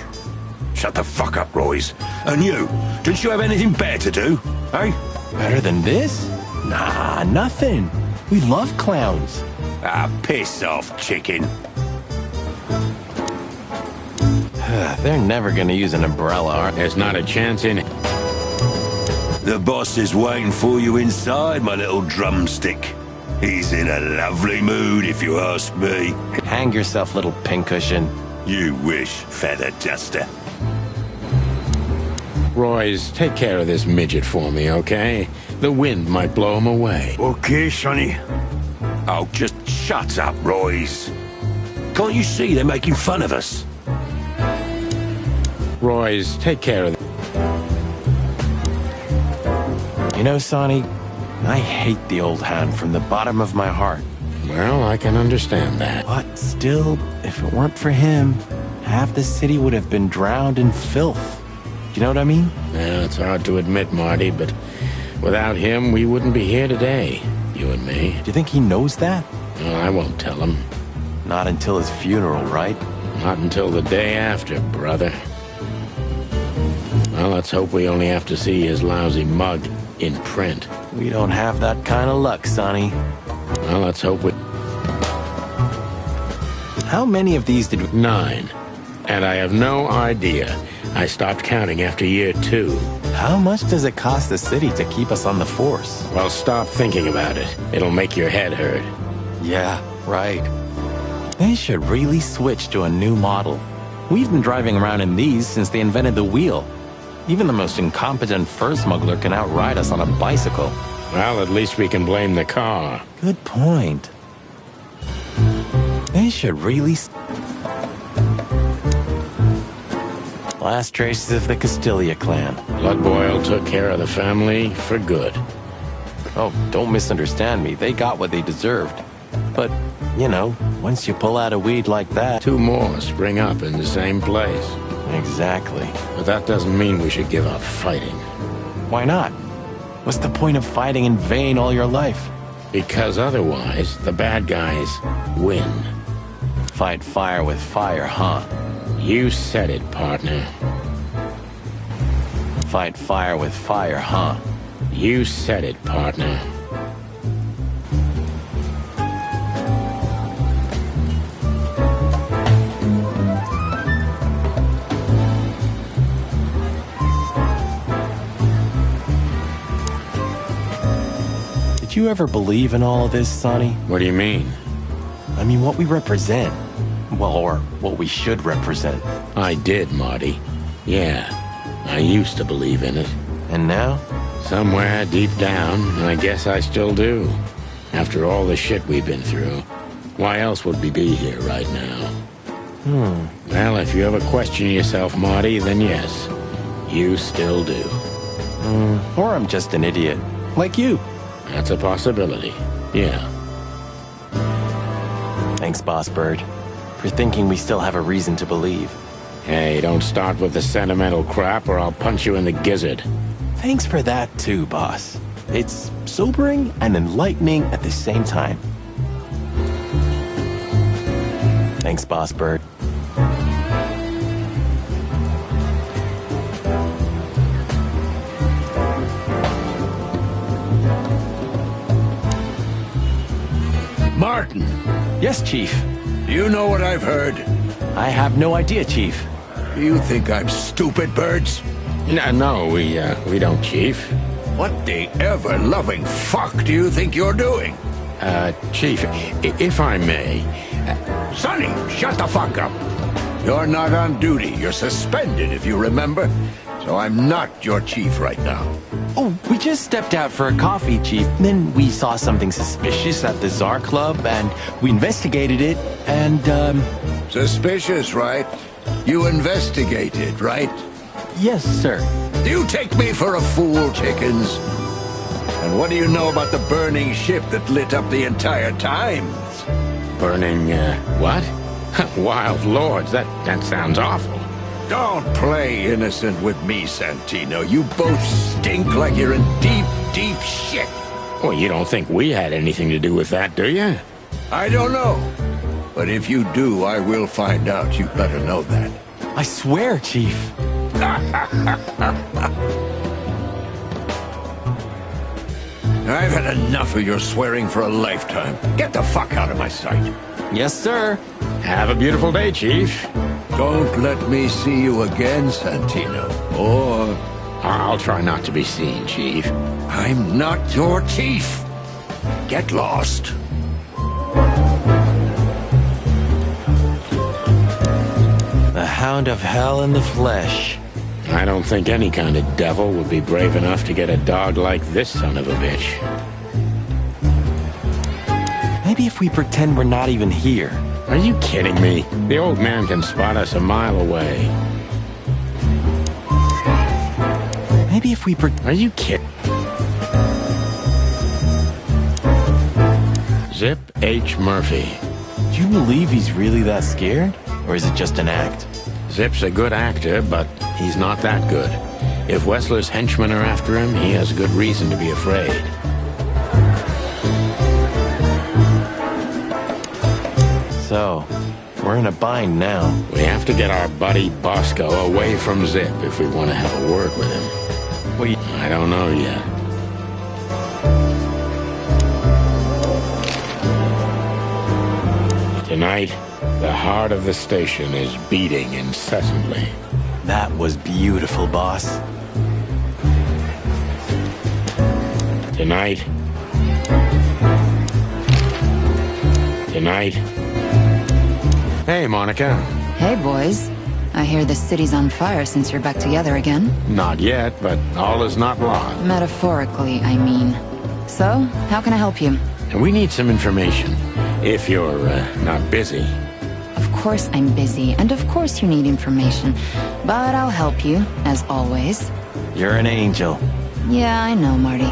Shut the fuck up, Royce. And you, don't you have anything better to do, eh? Better than this? Nah, nothing. We love clowns. Ah, piss off, chicken. They're never gonna use an umbrella. there's not a chance in... The boss is waiting for you inside, my little drumstick. He's in a lovely mood, if you ask me. Hang yourself, little pincushion. You wish, feather duster. Royce, take care of this midget for me, okay? The wind might blow him away. Okay, Sonny. Oh, just shut up, Royce. Can't you see they're making fun of us? Royce, take care of... You know, Sonny, I hate the old hand from the bottom of my heart. Well, I can understand that. But still, if it weren't for him, half the city would have been drowned in filth. You know what I mean? Yeah, it's hard to admit, Marty, but without him, we wouldn't be here today, you and me. Do you think he knows that? Well, I won't tell him. Not until his funeral, right? Not until the day after, brother. Well, let's hope we only have to see his lousy mug in print. We don't have that kind of luck, Sonny. Well, let's hope we... How many of these did we... 9. And I have no idea. I stopped counting after year 2. How much does it cost the city to keep us on the force? Well, stop thinking about it. It'll make your head hurt. Yeah, right. They should really switch to a new model. We've been driving around in these since they invented the wheel. Even the most incompetent fur smuggler can outride us on a bicycle. Well, at least we can blame the car. Good point. They should really... Last traces of the Castilla clan. Blood Boil took care of the family for good. Oh, don't misunderstand me. They got what they deserved. But, you know, once you pull out a weed like that... 2 more spring up in the same place. Exactly. But that doesn't mean we should give up fighting. Why not? What's the point of fighting in vain all your life? Because otherwise, the bad guys win. Fight fire with fire, huh? You said it, partner. Fight fire with fire, huh? You said it, partner. Did you ever believe in all of this, Sonny? What do you mean? I mean, what we represent. Well, or what we should represent. I did, Marty. Yeah, I used to believe in it. And now? Somewhere deep down, I guess I still do. After all the shit we've been through, why else would we be here right now? Well, if you ever question yourself, Marty, then yes, you still do. Or I'm just an idiot. Like you. That's a possibility, yeah. Thanks, Boss Bird, for thinking we still have a reason to believe. Hey, don't start with the sentimental crap or I'll punch you in the gizzard. Thanks for that too, boss. It's sobering and enlightening at the same time. Thanks, Boss Bird. Martin, Yes, Chief. do you know what I've heard? I have no idea, Chief. Do you think I'm stupid, Birds? No, we don't, Chief. What the ever-loving fuck do you think you're doing? Chief, if I may... Sonny, shut the fuck up. You're not on duty. You're suspended, if you remember. So I'm not your chief right now. Oh, we just stepped out for a coffee, Chief. Then we saw something suspicious at the Czar Club, and we investigated it, and, Suspicious, right? You investigated, right? yes, sir. Do you take me for a fool, chickens? And what do you know about the burning ship that lit up the entire Times? Burning, what? Wild lords, that sounds awful. Don't play innocent with me, Santino. You both stink like you're in deep, deep shit. Well, you don't think we had anything to do with that, do you? I don't know. But if you do, I will find out. You better know that. I swear, Chief. I've had enough of your swearing for a lifetime. Get the fuck out of my sight. Yes, sir. Have a beautiful day, Chief. Don't let me see you again, Santino. Or I'll try not to be seen, Chief. I'm not your chief. Get lost. The Hound of Hell in the flesh. I don't think any kind of devil would be brave enough to get a dog like this son of a bitch. Maybe if we pretend we're not even here. Are you kidding me? The old man can spot us a mile away. Maybe if we Are you kidding? Zip H. Murphy. Do you believe he's really that scared? Or is it just an act? Zip's a good actor, but he's not that good. If Wessler's henchmen are after him, he has good reason to be afraid. So, we're in a bind now. We have to get our buddy Bosco away from Zip if we want to have a word with him. Wait, I don't know yet. Tonight, the heart of the station is beating incessantly. that was beautiful, boss. Tonight. Hey, Monica. Hey, boys. I hear the city's on fire since you're back together again. Not yet, but all is not lost. Metaphorically, I mean. So, how can I help you? We need some information, if you're not busy. Of course I'm busy, and of course you need information. But I'll help you, as always. You're an angel. Yeah, I know, Marty.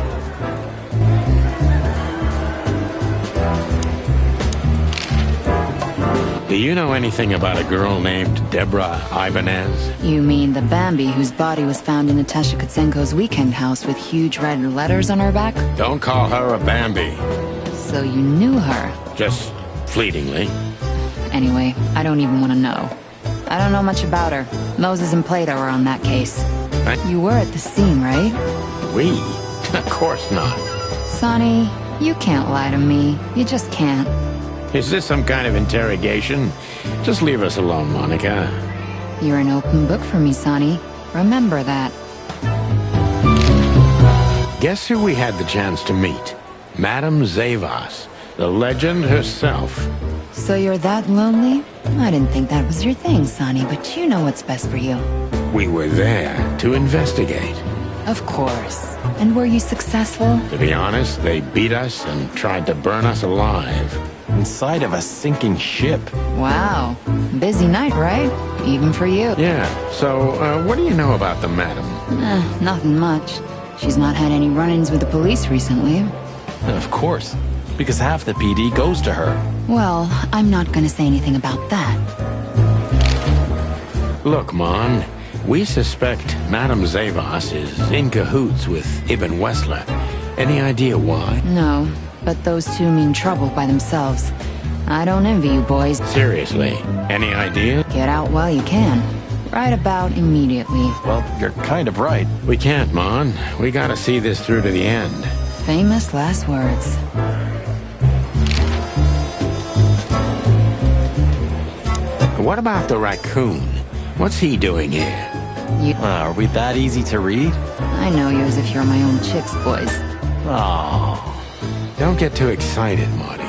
Do you know anything about a girl named Deborah Ibanez? You mean the Bambi whose body was found in Natasha Kutsenko's weekend house with huge red letters on her back? Don't call her a Bambi. So you knew her. Just fleetingly. Anyway, I don't even want to know. I don't know much about her. Moses and Plato are on that case. You were at the scene, right? We? Of course not. Sonny, you can't lie to me. You just can't. Is this some kind of interrogation? Just leave us alone, Monica. You're an open book for me, Sonny. Remember that. Guess who we had the chance to meet? Madame Zavas, the legend herself. So you're that lonely? I didn't think that was your thing, Sonny, but you know what's best for you. We were there to investigate. Of course. And were you successful? To be honest, they beat us and tried to burn us alive. Inside of a sinking ship. Wow. Busy night, right? Even for you. Yeah, so what do you know about the madam? Nothing much. She's not had any run-ins with the police recently. Of course, because half the PD goes to her. Well, I'm not gonna say anything about that. Look, Mon, we suspect Madame Zavas is in cahoots with Ibn Wessler. Any idea why? No, but those two mean trouble by themselves. I don't envy you boys. Seriously, any idea? Get out while you can. Right about immediately. Well, you're kind of right. We can't, Mon. We gotta see this through to the end. Famous last words. What about the raccoon? What's he doing here? Are we that easy to read? I know you as if you're my own chicks, boys. Oh. Don't get too excited, Marty.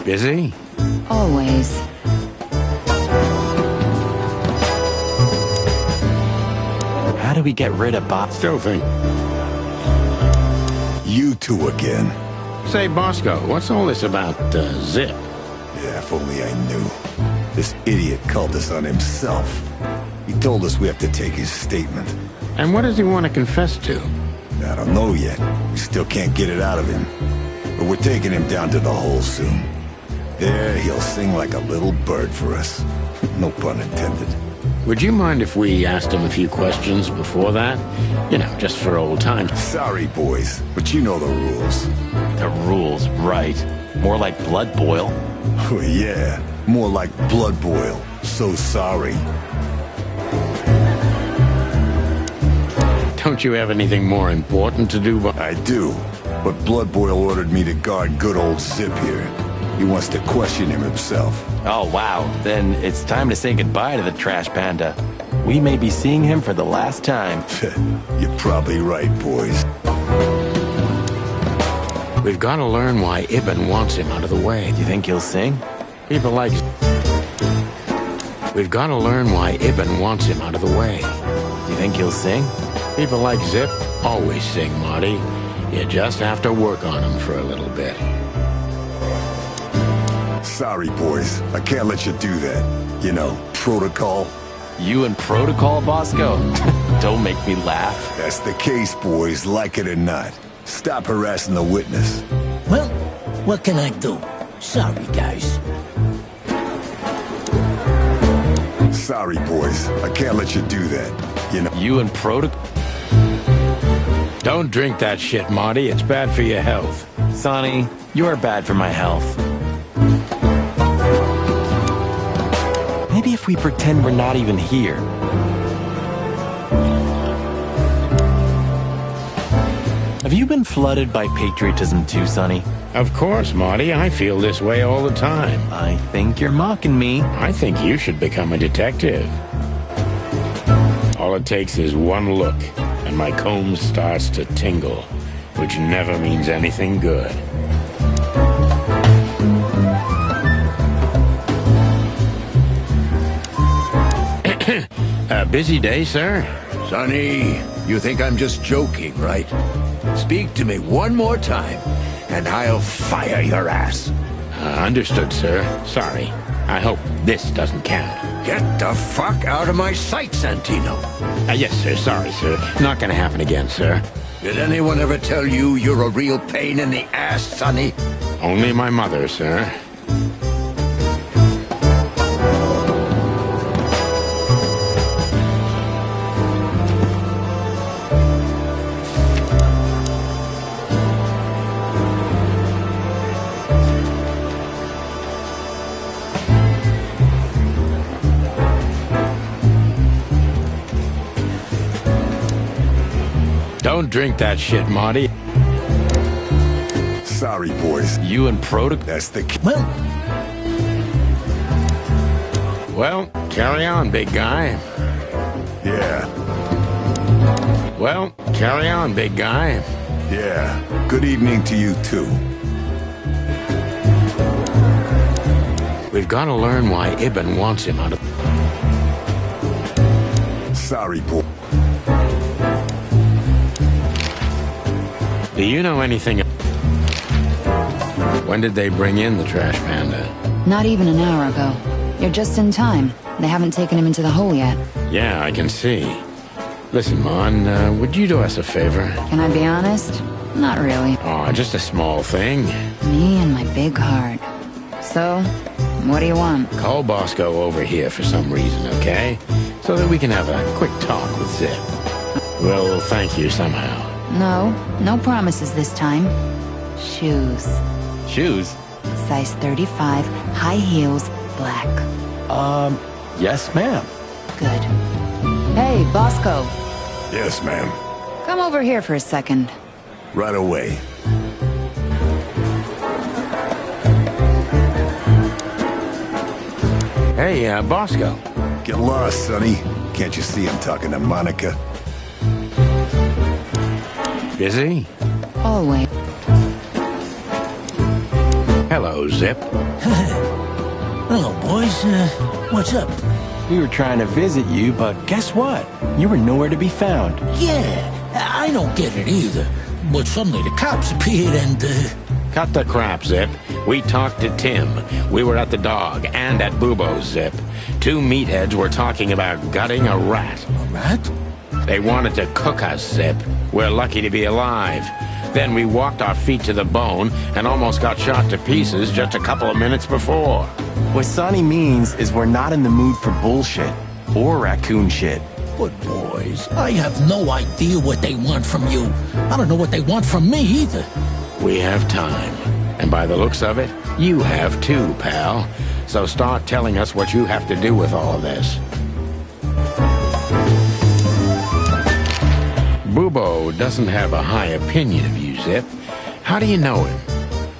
Busy? Always. How do we get rid of Bob? Still think. You two again. Say, Bosco, what's all this about, Zip? Yeah, if only I knew. This idiot called us on himself. He told us we have to take his statement. And what does he want to confess to? I don't know yet. We still can't get it out of him. but we're taking him down to the hole soon. There, he'll sing like a little bird for us. No pun intended. Would you mind if we asked him a few questions before that? You know, just for old times. Sorry, boys, but you know the rules. The rules, right. More like blood boil. Oh, yeah, more like blood boil. So sorry. Don't you have anything more important to do? I do, but Blood Boil ordered me to guard good old Zip here. He wants to question him himself. Oh, wow. Then it's time to say goodbye to the trash panda. We may be seeing him for the last time. You're probably right, boys. We've got to learn why Ibn wants him out of the way. Do you think he'll sing? People like... We've got to learn why Ibn wants him out of the way. Do you think he'll sing? People like Zip always sing, Marty. You just have to work on him for a little bit. Sorry, boys. I can't let you do that. You know, protocol. You and protocol, Bosco? Don't make me laugh. That's the case, boys, like it or not. Stop harassing the witness. Well, what can I do? Sorry, guys. Sorry, boys. I can't let you do that. You know... You and protocol... Don't drink that shit, Marty. It's bad for your health. Sonny, you're bad for my health. Maybe if we pretend we're not even here. Have you been flooded by patriotism too, Sonny? Of course, Marty. I feel this way all the time. I think you're mocking me. I think you should become a detective. All it takes is one look, and my comb starts to tingle, which never means anything good. A busy day, sir? Sonny, you think I'm just joking, right? Speak to me one more time, and I'll fire your ass. Understood, sir. Sorry. I hope this doesn't count. Get the fuck out of my sight, Santino. Yes, sir. Sorry, sir. Not gonna happen again, sir. Did anyone ever tell you you're a real pain in the ass, Sonny? Only my mother, sir. Don't drink that shit, Marty. Sorry, boys. You and protocol... That's the... Well, carry on, big guy. Yeah. Well, carry on, big guy. Yeah. Good evening to you, too. We've got to learn why Ibn wants him out of... Sorry, boy. Do you know anything... When did they bring in the trash panda? Not even an hour ago. You're just in time. They haven't taken him into the hole yet. Yeah, I can see. Listen, Mon, would you do us a favor? Can I be honest? Not really. Oh, just a small thing. Me and my big heart. So, what do you want? Call Bosco over here for some reason, okay? So that we can have a quick talk with Zip. We'll thank you somehow. No promises this time. Shoes. Shoes? Size 35, high heels, black. Yes, ma'am. Good. Hey, Bosco. Yes, ma'am. Come over here for a second. Right away. Hey, Bosco. Get lost, Sonny. Can't you see I'm talking to Monica? Busy? Always. Hello, Zip. Hello, boys. What's up? We were trying to visit you, but guess what? You were nowhere to be found. Yeah, I don't get it either. But suddenly the cops appeared and, Cut the crap, Zip. We talked to Tim. We were at the Dog and at Bubo's, Zip. Two meatheads were talking about gutting a rat. A rat? They wanted to cook us, Zip. We're lucky to be alive. Then we walked our feet to the bone and almost got shot to pieces just a couple of minutes before. What Sonny means is we're not in the mood for bullshit. Or raccoon shit. But boys, I have no idea what they want from you. I don't know what they want from me either. We have time. And by the looks of it, you have too, pal. So start telling us what you have to do with all of this. Bubo doesn't have a high opinion of you, Zip. How do you know him?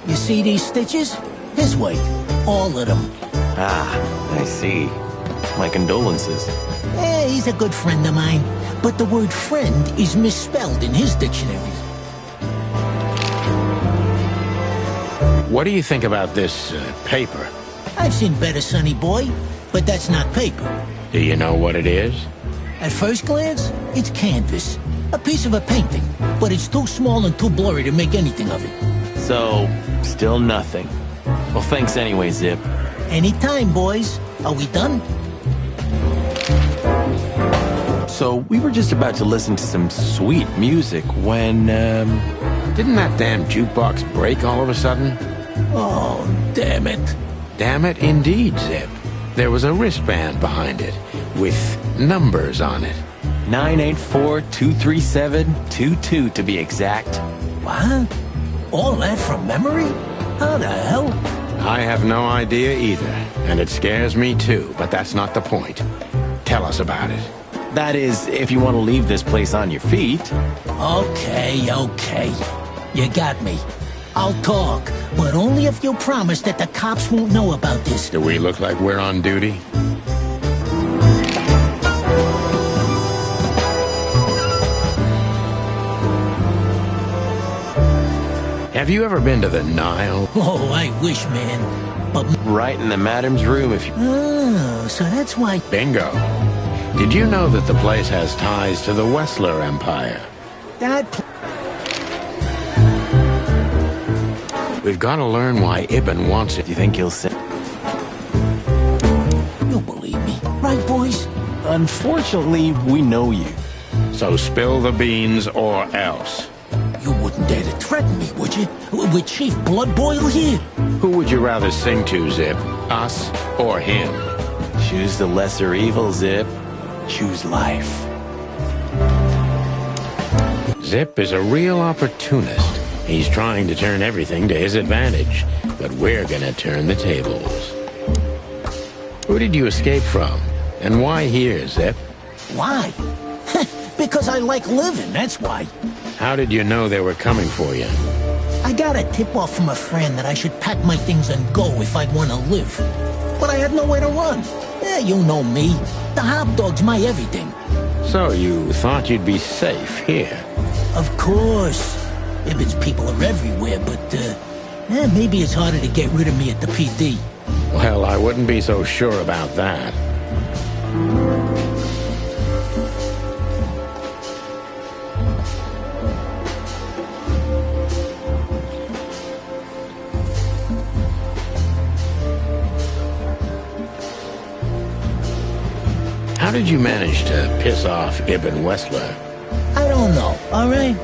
You see these stitches? His way. All of them. Ah, I see. My condolences. He's a good friend of mine. But the word friend is misspelled in his dictionary. What do you think about this paper? I've seen better, Sonny boy, but that's not paper. Do you know what it is? At first glance, it's canvas. A piece of a painting, but it's too small and too blurry to make anything of it. So, still nothing. Well, thanks anyway, Zip. Anytime, boys. Are we done? So, we were just about to listen to some sweet music when, Didn't that damn jukebox break all of a sudden? Oh, damn it. Damn it, indeed, Zip. There was a wristband behind it, with numbers on it. 984-237-22 to be exact. What? All that from memory? How the hell? I have no idea either, and it scares me too, but that's not the point. Tell us about it. That is, if you want to leave this place on your feet. Okay. You got me. I'll talk, but only if you promise that the cops won't know about this. Do we look like we're on duty? Have you ever been to the Nile? Oh, I wish, man. But... Right in the madam's room if you... Oh, so that's why... Bingo. Did you know that the place has ties to the Wessler Empire? We've got to learn why Ibn wants it. Do you think he'll say... You believe me, right, boys? Unfortunately, we know you. So spill the beans or else. You wouldn't dare to threaten me, would you? With Chief Blood Boil here? Who would you rather sing to, Zip? Us or him? Choose the lesser evil, Zip. Choose life. Zip is a real opportunist. He's trying to turn everything to his advantage, but we're gonna turn the tables. Who did you escape from? And why here, Zip? Why? Because I like living, that's why. How did you know they were coming for you? I got a tip-off from a friend that I should pack my things and go if I'd want to live. But I had nowhere to run. You know me. The hobdog's my everything. So you thought you'd be safe here? Of course. Ibn's people are everywhere, but, maybe it's harder to get rid of me at the PD. Well, I wouldn't be so sure about that. How did you manage to piss off Ibn Wessler? I don't know, all right?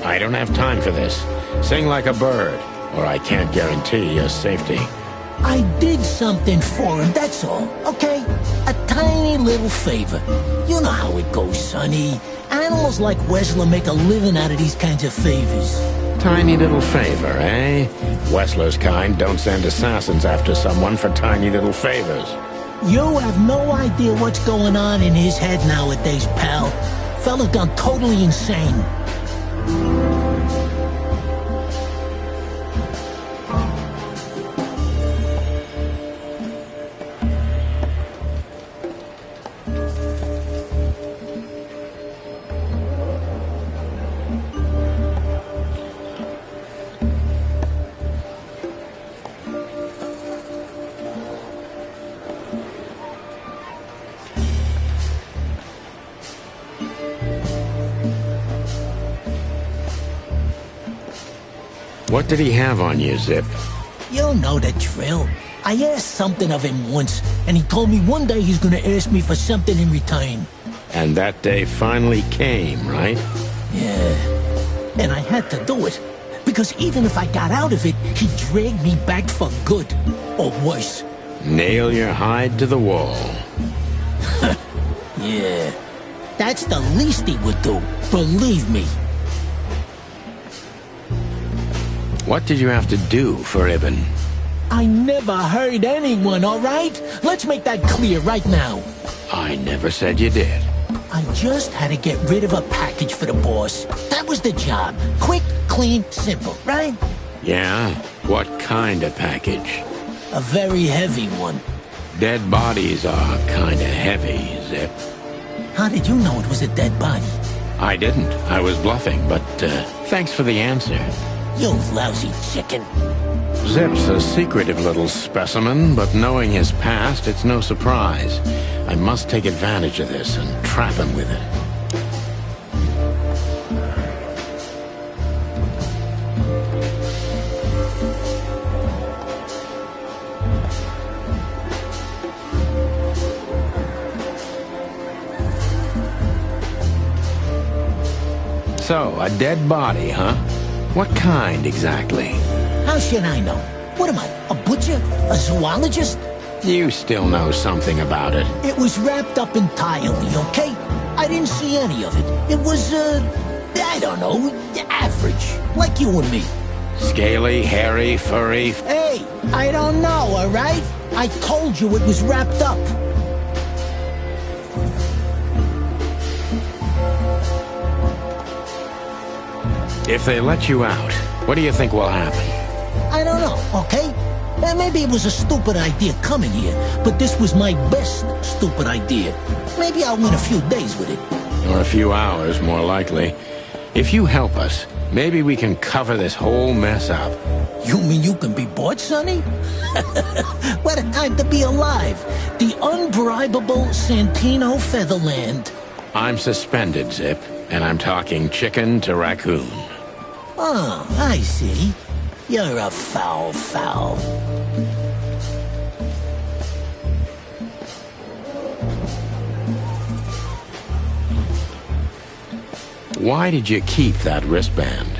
I don't have time for this. Sing like a bird, or I can't guarantee your safety. I did something for him, that's all, okay? A tiny little favor. You know how it goes, Sonny. Animals like Wessler make a living out of these kinds of favors. Tiny little favor, eh? Wessler's kind don't send assassins after someone for tiny little favors. You have no idea what's going on in his head nowadays, pal. Fella's gone totally insane. What did he have on you, Zip? You know the drill. I asked something of him once, and he told me one day he's gonna ask me for something in return. And that day finally came, right? Yeah. And I had to do it. Because even if I got out of it, he'd drag me back for good. Or worse. Nail your hide to the wall. Yeah. That's the least he would do. Believe me. What did you have to do for Ibn? I never hurt anyone, all right? Let's make that clear right now. I never said you did. I just had to get rid of a package for the boss. That was the job. Quick, clean, simple, right? Yeah? What kind of package? A very heavy one. Dead bodies are kinda heavy, Zip. How did you know it was a dead body? I didn't. I was bluffing, but thanks for the answer. You lousy chicken. Zip's a secretive little specimen, but knowing his past, it's no surprise. I must take advantage of this and trap him with it. So, a dead body, huh? What kind exactly? How should I know? What am I, a butcher? A zoologist? You still know something about it. It was wrapped up entirely, okay? I didn't see any of it. It was, I don't know, average. Like you and me. Scaly, hairy, furry. Hey, I don't know, all right? I told you it was wrapped up. If they let you out, what do you think will happen? I don't know, okay? Maybe it was a stupid idea coming here, but this was my best stupid idea. Maybe I'll win a few days with it. Or a few hours, more likely. If you help us, maybe we can cover this whole mess up. You mean you can be bought, Sonny? What a time to be alive. The unbribable Santino Featherland. I'm suspended, Zip, and I'm talking chicken to raccoon. Oh, I see. You're a foul. Why did you keep that wristband?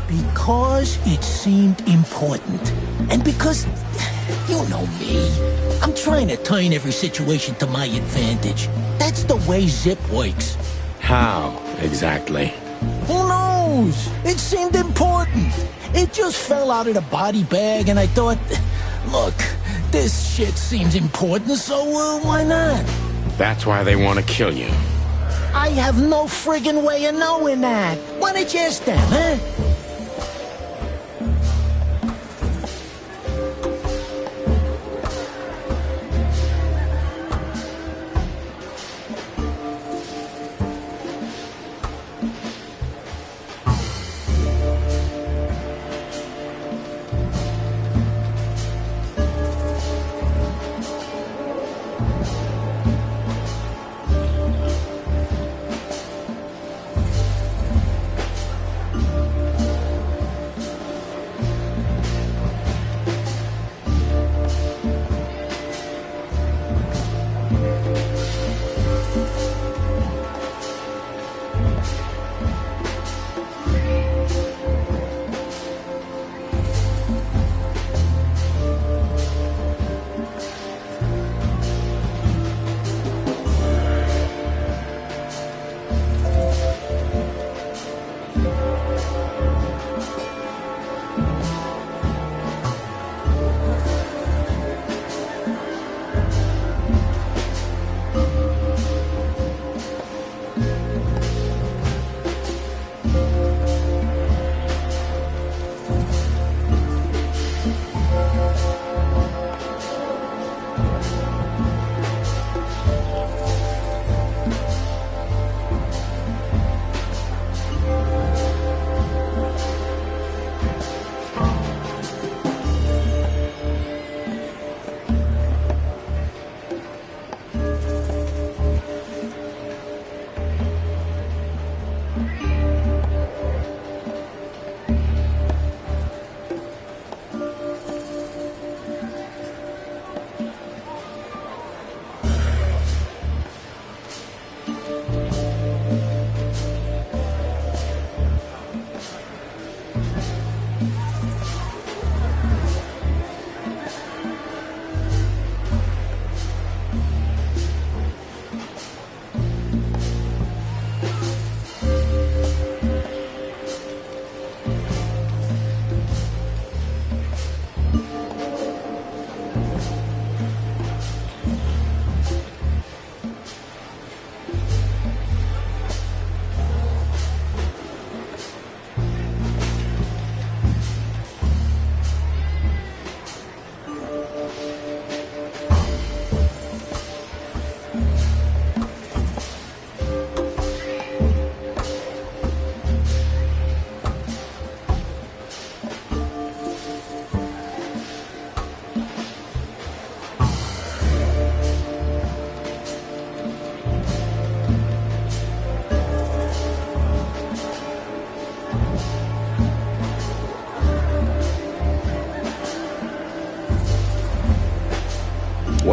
Because it seemed important. And because, you know me, I'm trying to turn every situation to my advantage. That's the way Zip works. How, exactly? Who knows? It seemed important. It just fell out of the body bag, and I thought, look, this shit seems important, so why not? That's why they want to kill you. I have no friggin' way of knowing that. Why don't you ask them, huh?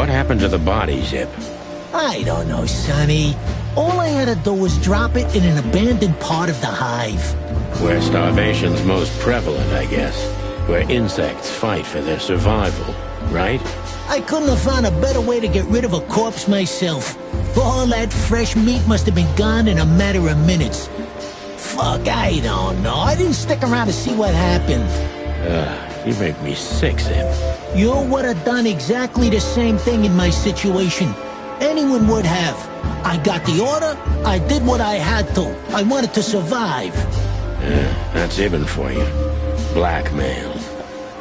What happened to the body, Zip? I don't know, Sonny. All I had to do was drop it in an abandoned part of the hive. Where starvation's most prevalent, I guess. Where insects fight for their survival, right? I couldn't have found a better way to get rid of a corpse myself. All that fresh meat must have been gone in a matter of minutes. Fuck, I don't know. I didn't stick around to see what happened. You make me sick, Zip. You would have done exactly the same thing in my situation. Anyone would have. I got the order, I did what I had to. I wanted to survive. That's Ibn for you. Blackmail.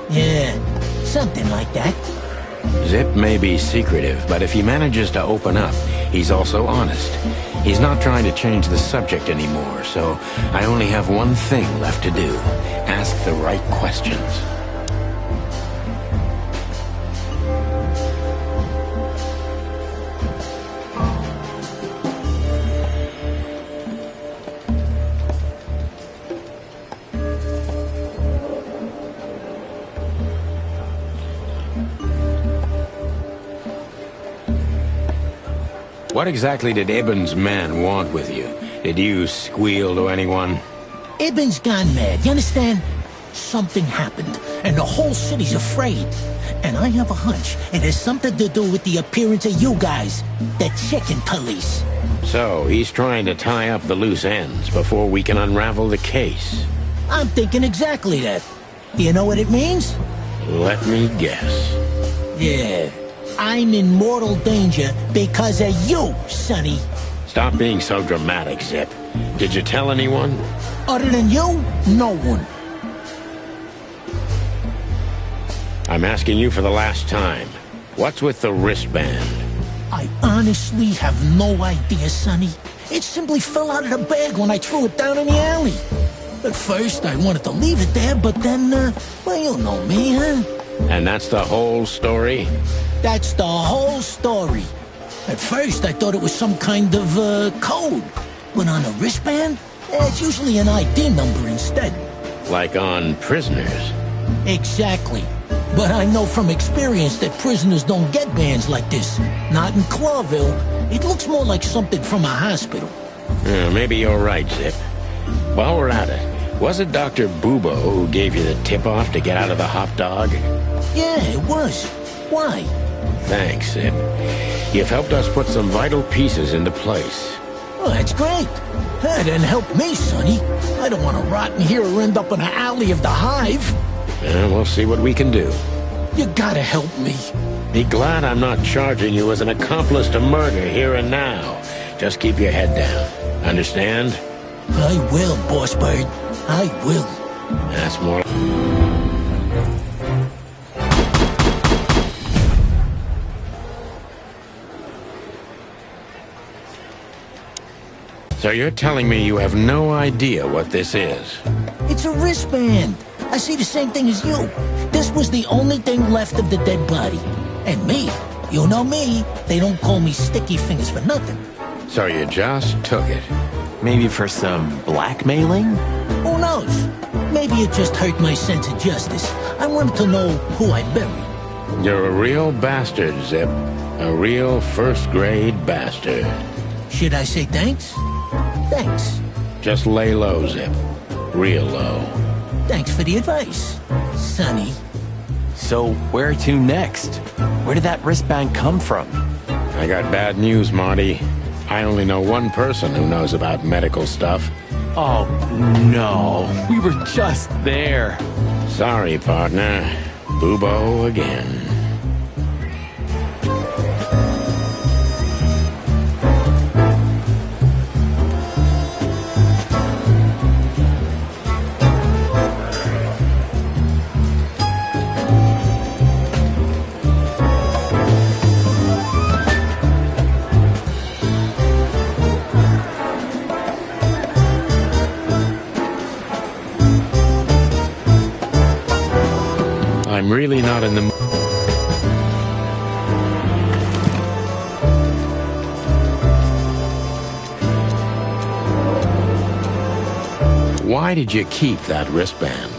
Yeah, something like that. Zip may be secretive, but if he manages to open up, he's also honest. He's not trying to change the subject anymore, so I only have one thing left to do. Ask the right questions. What exactly did Ibn's man want with you? Did you squeal to anyone? Ibn's gone mad, you understand? Something happened, and the whole city's afraid. And I have a hunch it has something to do with the appearance of you guys, the chicken police. So, he's trying to tie up the loose ends before we can unravel the case. I'm thinking exactly that. You know what it means? Let me guess. Yeah. I'm in mortal danger because of you, Sonny. Stop being so dramatic, Zip. Did you tell anyone? Other than you, no one. I'm asking you for the last time. What's with the wristband? I honestly have no idea, Sonny. It simply fell out of the bag when I threw it down in the alley. At first, I wanted to leave it there, but then, well, you know me, huh? And that's the whole story? That's the whole story. At first, I thought it was some kind of, code. But on a wristband, it's usually an ID number instead. Like on prisoners? Exactly. But I know from experience that prisoners don't get bands like this. Not in Clawville. It looks more like something from a hospital. Maybe you're right, Zip. While we're at it, was it Dr. Bubo who gave you the tip-off to get out of the hot dog? Yeah, it was. Why? Thanks, Zip. You've helped us put some vital pieces into place. Oh, that's great. That didn't help me, Sonny. I don't want to rot in here or end up in an alley of the hive. We'll see what we can do. You gotta help me. Be glad I'm not charging you as an accomplice to murder here and now. Just keep your head down. Understand? I will, Boss Bird. I will. That's more... So you're telling me you have no idea what this is? It's a wristband. I see the same thing as you. This was the only thing left of the dead body. And me, you know me, they don't call me Sticky Fingers for nothing. So you just took it? Maybe for some blackmailing? Who knows? Maybe it just hurt my sense of justice. I wanted to know who I buried. You're a real bastard, Zip. A real first-grade bastard. Should I say thanks? Thanks. Just lay low, Zip. Real low. Thanks for the advice, Sonny. So, where to next? Where did that wristband come from? I got bad news, Marty. I only know one person who knows about medical stuff. Oh, no. We were just there. Sorry, partner. Bubo again. I'm really not in the... Why did you keep that wristband?